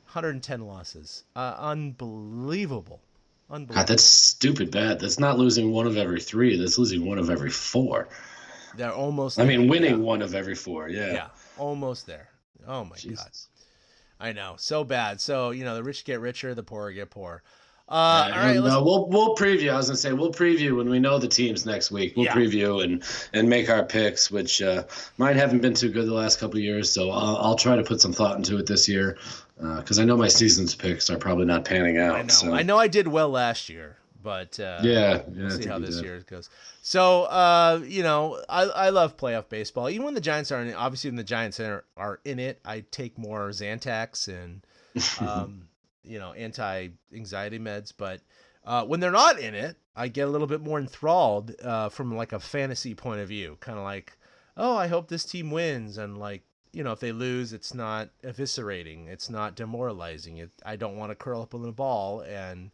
110 losses. Unbelievable. God, that's stupid bad. That's not losing one of every 3. That's losing one of every 4. They're almost there. I mean, winning one of every 4. Yeah. Yeah, almost there. Oh, my God. I know. So bad. So, the rich get richer, the poor get poor. All right. We'll preview. I was gonna say we'll preview when we know the teams next week. We'll preview and make our picks, which mine haven't been too good the last couple of years. So I'll try to put some thought into it this year because I know my season's picks are probably not panning out. I know I did well last year, but we'll see how this year goes. So I love playoff baseball. Even when the Giants are in it, obviously when the Giants are in it, I take more Xanax and anti-anxiety meds. But when they're not in it, I get a little bit more enthralled from like a fantasy point of view. Kind of like, oh, I hope this team wins. And like, if they lose, it's not eviscerating. It's not demoralizing. I don't want to curl up in a ball and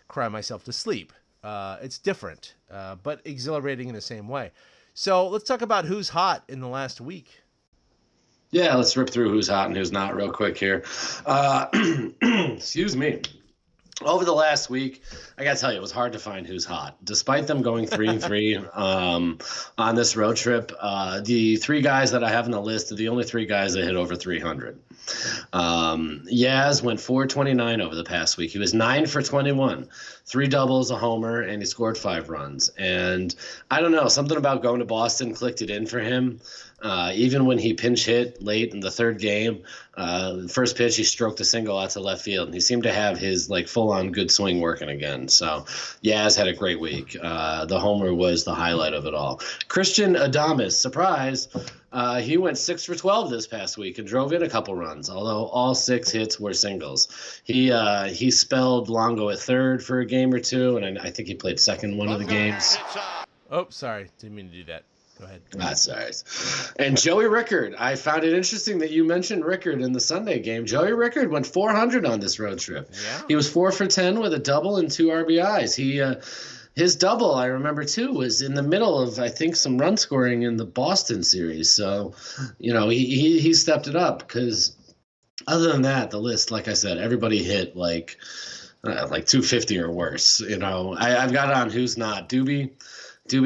cry myself to sleep. It's different, but exhilarating in the same way. So let's talk about who's hot in the last week. Yeah, let's rip through who's hot and who's not real quick here. Excuse me. Over the last week, I got to tell you, it was hard to find who's hot. Despite them going 3-3 on this road trip, the 3 guys that I have on the list are the only 3 guys that hit over 300. Yaz went 429 over the past week. He was 9 for 21, 3 doubles, a homer, and he scored 5 runs. And I don't know, something about going to Boston clicked it in for him. Even when he pinch hit late in the 3rd game, first pitch, he stroked a single out to left field, and he seemed to have his like full-on good swing working again. So Yaz had a great week. The homer was the highlight of it all. Christian Adames, surprise, he went 6 for 12 this past week and drove in a couple runs, although all 6 hits were singles. He spelled Longo at 3rd for a game or 2, and I think he played second one of the games. Oh, sorry. Didn't mean to do that. Go ahead. That's all right. And Joey Rickard, I found it interesting that you mentioned Rickard in the Sunday game. Joey Rickard went 400 on this road trip. Yeah. He was 4 for 10 with a double and 2 RBIs. His double, I remember too, was in the middle of, I think, some run scoring in the Boston series. So, he stepped it up because other than that, the list, like I said, everybody hit like like 250 or worse. You know, I've got it on Who's Not. Doobie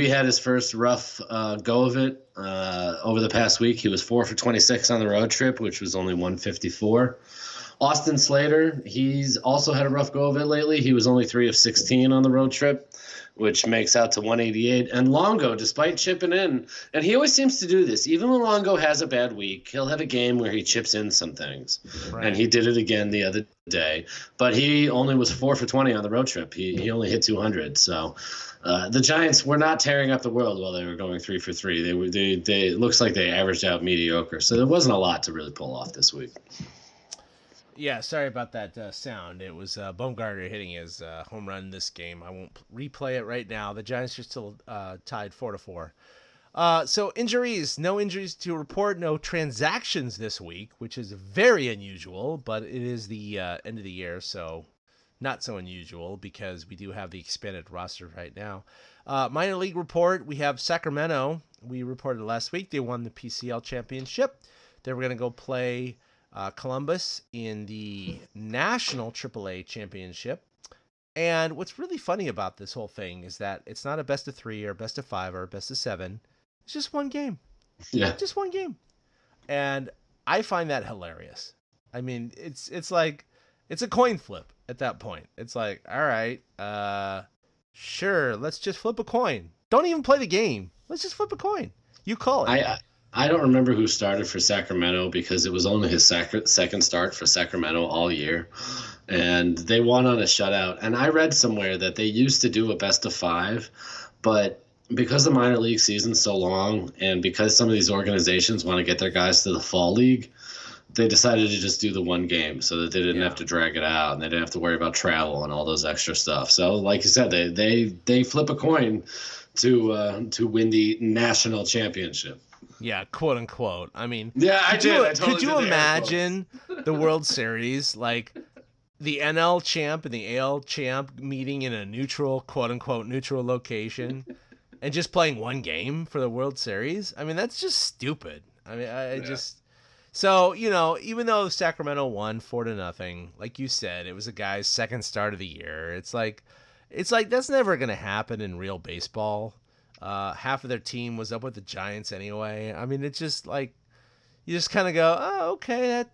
had his first rough go of it over the past week. He was 4 for 26 on the road trip, which was only 154. Austin Slater, he's also had a rough go of it lately. He was only 3 of 16 on the road trip, which makes out to 188. And Longo, despite chipping in, and he always seems to do this, even when Longo has a bad week, he'll have a game where he chips in some things. Right. And he did it again the other day. But he only was 4 for 20 on the road trip. He only hit 200. So the Giants were not tearing up the world while they were going 3 for 3. They looks like they averaged out mediocre. So there wasn't a lot to really pull off this week. Yeah, sorry about that sound. It was Bumgarner hitting his home run this game. I won't replay it right now. The Giants are still tied 4-4. So injuries, no injuries to report, no transactions this week, which is very unusual, but it is the end of the year, so not so unusual because we do have the expanded roster right now. Minor league report, we have Sacramento. We reported last week they won the PCL championship. They were going to go play Columbus in the National AAA Championship. And what's really funny about this whole thing is that it's not a best of 3 or best of 5 or best of 7. It's just one game. Yeah. Just one game. And I find that hilarious. I mean, it's like, it's a coin flip at that point. It's like, all right, sure, let's just flip a coin. Don't even play the game. Let's just flip a coin. You call it. I don't remember who started for Sacramento because it was only his second start for Sacramento all year. And they won on a shutout. And I read somewhere that they used to do a best of 5, but because the minor league season's so long and because some of these organizations want to get their guys to the fall league, they decided to just do the one game so that they didn't have to drag it out and they didn't have to worry about travel and all those extra stuff. So like you said, they flip a coin to win the national championship. Yeah, quote unquote. I mean, yeah, could you imagine the World Series, like the NL champ and the AL champ meeting in a neutral, quote unquote, neutral location and just playing one game for the World Series? I mean, that's just stupid. I mean, so, you know, even though Sacramento won 4-0, like you said, it was a guy's second start of the year. It's like that's never going to happen in real baseball. Half of their team was up with the Giants anyway. I mean, it's just like, you just kind of go, oh, okay,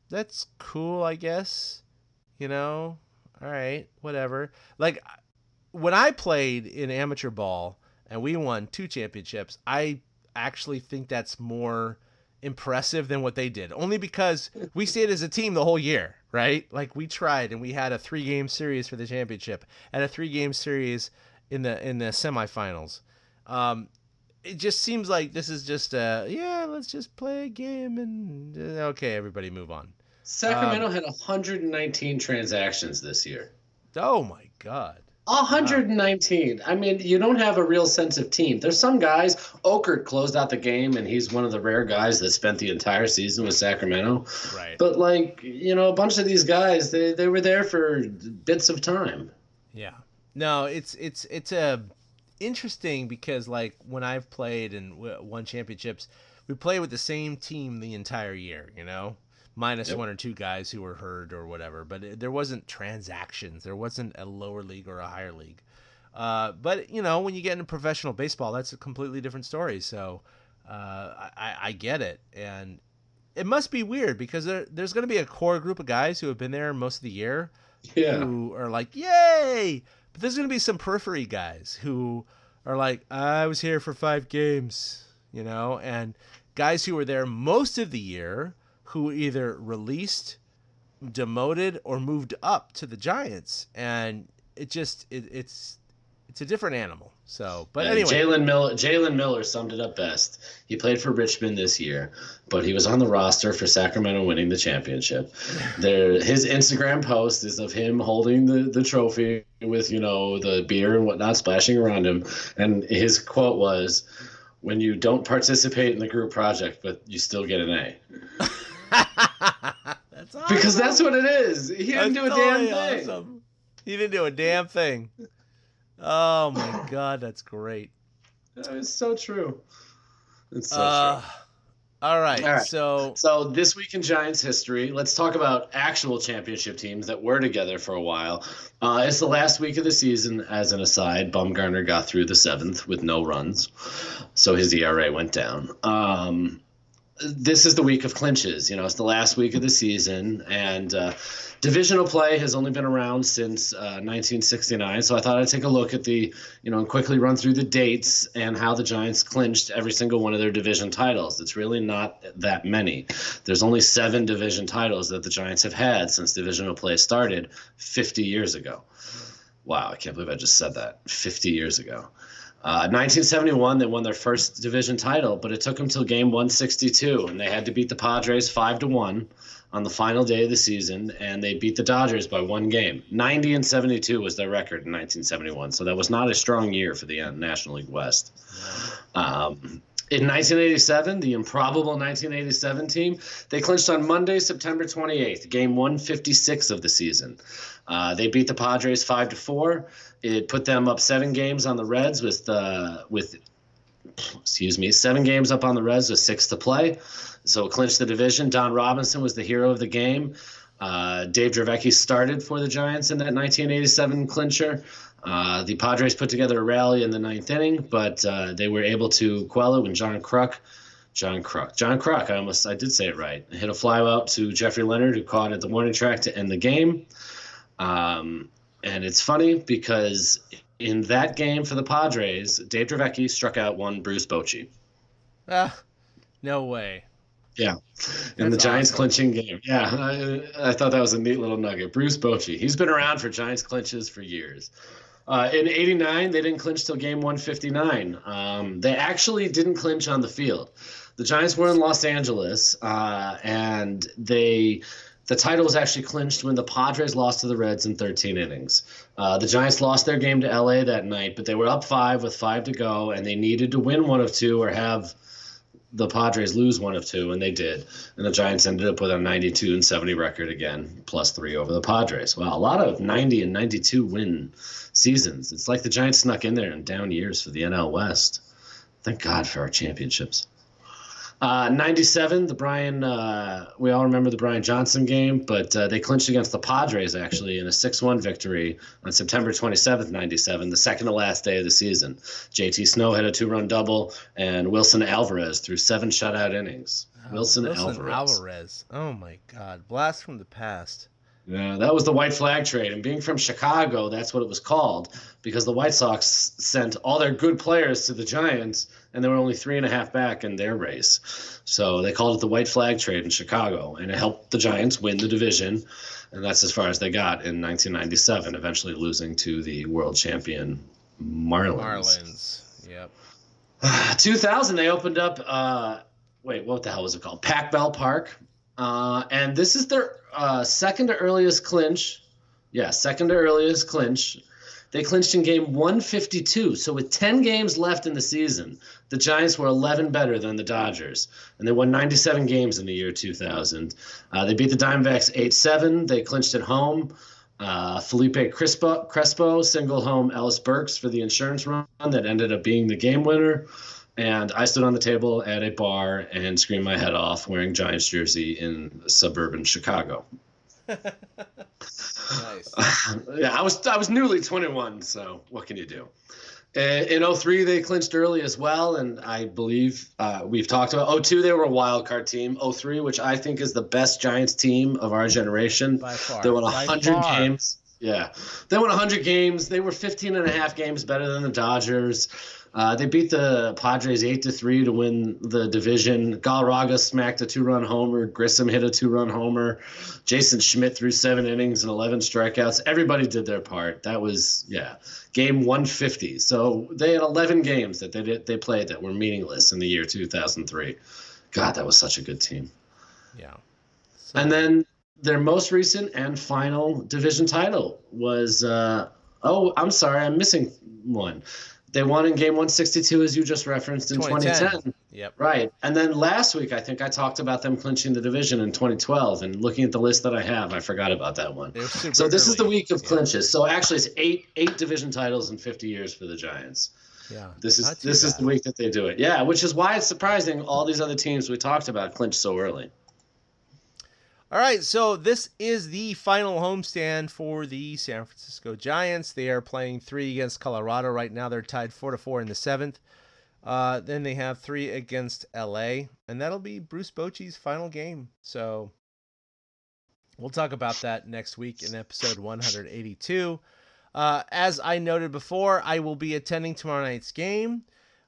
that's cool, I guess. You know, all right, whatever. Like, when I played in amateur ball and we won 2 championships, I actually think that's more impressive than what they did. Only because we stayed as a team the whole year, right? Like, we tried and we had a 3-game series for the championship and a 3-game series in the semifinals. It just seems like this is just let's just play a game and okay, everybody move on. Sacramento had 119 transactions this year. Oh my God. 119. I mean, you don't have a real sense of team. There's some guys, Okert closed out the game, and he's one of the rare guys that spent the entire season with Sacramento. Right. But, like, you know, a bunch of these guys, they were there for bits of time. Yeah. No, it's interesting because, like, when I've played and won championships, we play with the same team the entire year, you know? Minus 1 or 2 guys who were hurt or whatever, but there wasn't transactions. There wasn't a lower league or a higher league. But, you know, when you get into professional baseball, that's a completely different story. So I get it. And it must be weird because there's going to be a core group of guys who have been there most of the year who are like, yay! But there's going to be some periphery guys who are like, I was here for 5 games, you know, and guys who were there most of the year who either released, demoted, or moved up to the Giants, and it's a different animal. So, but anyway, Jalen Miller summed it up best. He played for Richmond this year, but he was on the roster for Sacramento winning the championship. His Instagram post is of him holding the trophy with, you know, the beer and whatnot splashing around him, and his quote was, "When you don't participate in the group project, but you still get an A." That's awesome. Because that's what it is. He didn't do a damn thing. Awesome. He didn't do a damn thing. Oh my God, that's great. It's so true. It's so true. All right. So this week in Giants history, let's talk about actual championship teams that were together for a while. It's the last week of the season. As an aside, Bumgarner got through the 7th with no runs, so his ERA went down. This is the week of clinches. It's the last week of the season, and divisional play has only been around since 1969. So I thought I'd take a look at and quickly run through the dates and how the Giants clinched every single one of their division titles. It's really not that many. There's only 7 division titles that the Giants have had since divisional play started 50 years ago. Wow, I can't believe I just said that. 50 years ago. 1971, they won their first division title, but it took them till game 162, and they had to beat the Padres 5-1 on the final day of the season, and they beat the Dodgers by 1 game. 90-72 was their record in 1971, so that was not a strong year for the National League West. In 1987, the improbable 1987 team, they clinched on Monday, September 28th, game 156 of the season. They beat the Padres 5-4. It put them up 7 games on the Reds with 7 games up on the Reds with 6 to play. So it clinched the division. Don Robinson was the hero of the game. Dave Dravecky started for the Giants in that 1987 clincher. The Padres put together a rally in the 9th inning, but they were able to quell it when John Kruk, I did say it right, hit a fly out to Jeffrey Leonard, who caught at the warning track to end the game. And it's funny because in that game for the Padres, Dave Dravecky struck out one Bruce Bochy. No way. Yeah, in the Giants clinching game. Yeah, I thought that was a neat little nugget. Bruce Bochy. He's been around for Giants clinches for years. In 89, they didn't clinch till game 159. They actually didn't clinch on the field. The Giants were in Los Angeles, and the title was actually clinched when the Padres lost to the Reds in 13 innings. The Giants lost their game to L.A. that night, but they were up 5 with 5 to go, and they needed to win 1 of 2 or have the Padres lose 1 of 2, and they did. And the Giants ended up with a 92-70 record again, +3 over the Padres. Wow, a lot of 90 and 92 win seasons. It's like the Giants snuck in there in down years for the NL West. Thank God for our championships. 97, we all remember the Brian Johnson game, but they clinched against the Padres actually in a 6-1 victory on September 27th, 97, the second to last day of the season. JT Snow had a 2-run double, and Wilson Alvarez threw 7 shutout innings. Wilson Alvarez. Oh my God, blast from the past. Yeah, that was the white flag trade. And being from Chicago, that's what it was called, because the White Sox sent all their good players to the Giants, and they were only 3.5 back in their race. So they called it the white flag trade in Chicago, and it helped the Giants win the division. And that's as far as they got in 1997, eventually losing to the world champion Marlins. Yep. 2000, they opened up, what the hell was it called? Pac Bell Park. And this is their second to earliest clinch. Yeah, second to earliest clinch. They clinched in game 152. So with 10 games left in the season, the Giants were 11 better than the Dodgers. And they won 97 games in the year 2000. They beat the Diamondbacks 8-7. They clinched at home. Felipe Crespo single home Ellis Burks for the insurance run that ended up being the game winner. And I stood on the table at a bar and screamed my head off wearing Giants jersey in suburban Chicago. Nice. Yeah, I was newly 21, so what can you do? In 03, they clinched early as well, and I believe we've talked about 02, they were a wild card team. 03, which I think is the best Giants team of our generation. By far. They won 100 games. Yeah, they won 100 games. They were 15.5 games better than the Dodgers. They beat the Padres 8-3 to win the division. Galarraga smacked a 2-run homer. Grissom hit a 2-run homer. Jason Schmidt threw 7 innings and 11 strikeouts. Everybody did their part. That was, game 150. So they had 11 games that they played that were meaningless in the year 2003. God, that was such a good team. Yeah. And then their most recent and final division title was I'm sorry, I'm missing one. They won in game 162, as you just referenced, in 2010. Yep. Right. And then last week, I think I talked about them clinching the division in 2012. And looking at the list that I have, I forgot about that one. So this is the week of clinches. So actually, it's eight division titles in 50 years for the Giants. Yeah. This is the week that they do it. Yeah, which is why it's surprising all these other teams we talked about clinched so early. All right, so this is the final homestand for the San Francisco Giants. They are playing 3 against Colorado right now. They're tied 4-4 in the 7th. Then they have 3 against LA, and that'll be Bruce Bochy's final game. So we'll talk about that next week in episode 182. As I noted before, I will be attending tomorrow night's game,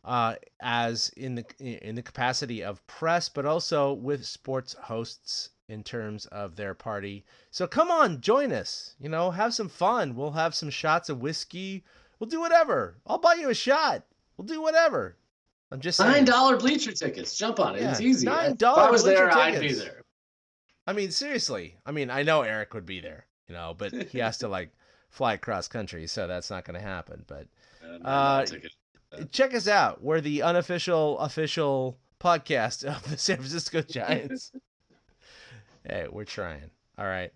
as in the capacity of press, but also with sports hosts in terms of their party. So come on, join us. Have some fun. We'll have some shots of whiskey. We'll do whatever. I'll buy you a shot. We'll do whatever. I'm just saying. $9 bleacher tickets. Jump on it. Yeah, it's easy. $9 If I was there, bleacher I'd be tickets. there. I mean, seriously. I mean, I know Eric would be there, but he has to fly across country, so that's not going to happen. But check us out. We're the unofficial podcast of the San Francisco Giants. Hey, we're trying. All right.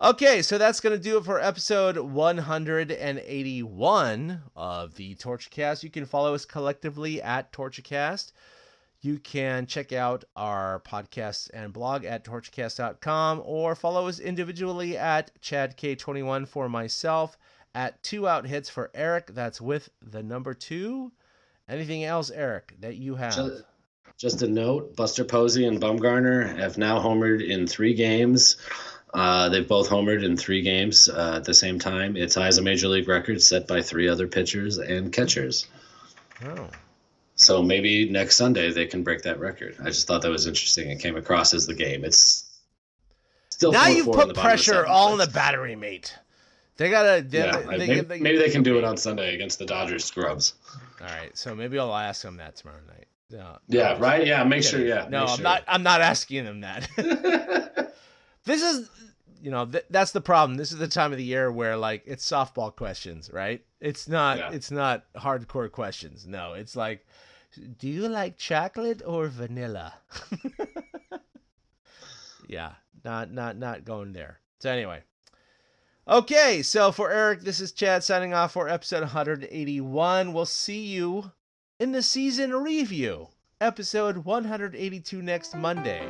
Okay, so that's going to do it for episode 181 of the Torchcast. You can follow us collectively at Torchcast. You can check out our podcasts and blog at torchcast.com, or follow us individually at ChadK21 for myself, at 2 Out Hits for Eric. That's with the number 2. Anything else, Eric, that you have? Just a note, Buster Posey and Bumgarner have now homered in 3 games. They've both homered in 3 games at the same time. It ties a major league record set by 3 other pitchers and catchers. Oh. So maybe next Sunday they can break that record. I just thought that was interesting. It came across as the game. It's still now 4-4 you've in put the bottom of the pressure 7th all on place. the battery, mate. They gotta. Maybe they can do it on Sunday against the Dodgers scrubs. All right, so maybe I'll ask them that tomorrow night. Yeah, right. Yeah, make sure. Yeah, no, make I'm sure. not. I'm not asking them that. This is, that's the problem. This is the time of the year where it's softball questions, right? It's not. Yeah. It's not hardcore questions. No, it's like, do you like chocolate or vanilla? Yeah, not going there. So anyway. Okay, so for Eric, this is Chad signing off for episode 181. We'll see you in the season review, episode 182 next Monday.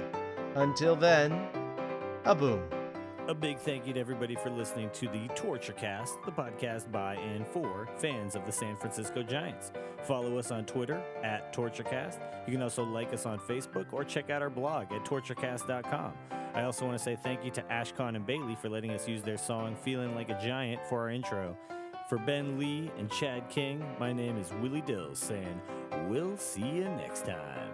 Until then, a boom. A big thank you to everybody for listening to the Torturecast, the podcast by and for fans of the San Francisco Giants. Follow us on Twitter at Torturecast. You can also like us on Facebook or check out our blog at torturecast.com. I also want to say thank you to Ashcon and Bailey for letting us use their song Feeling Like a Giant for our intro. For Ben Lee and Chad King, my name is Willie Dills saying, we'll see you next time.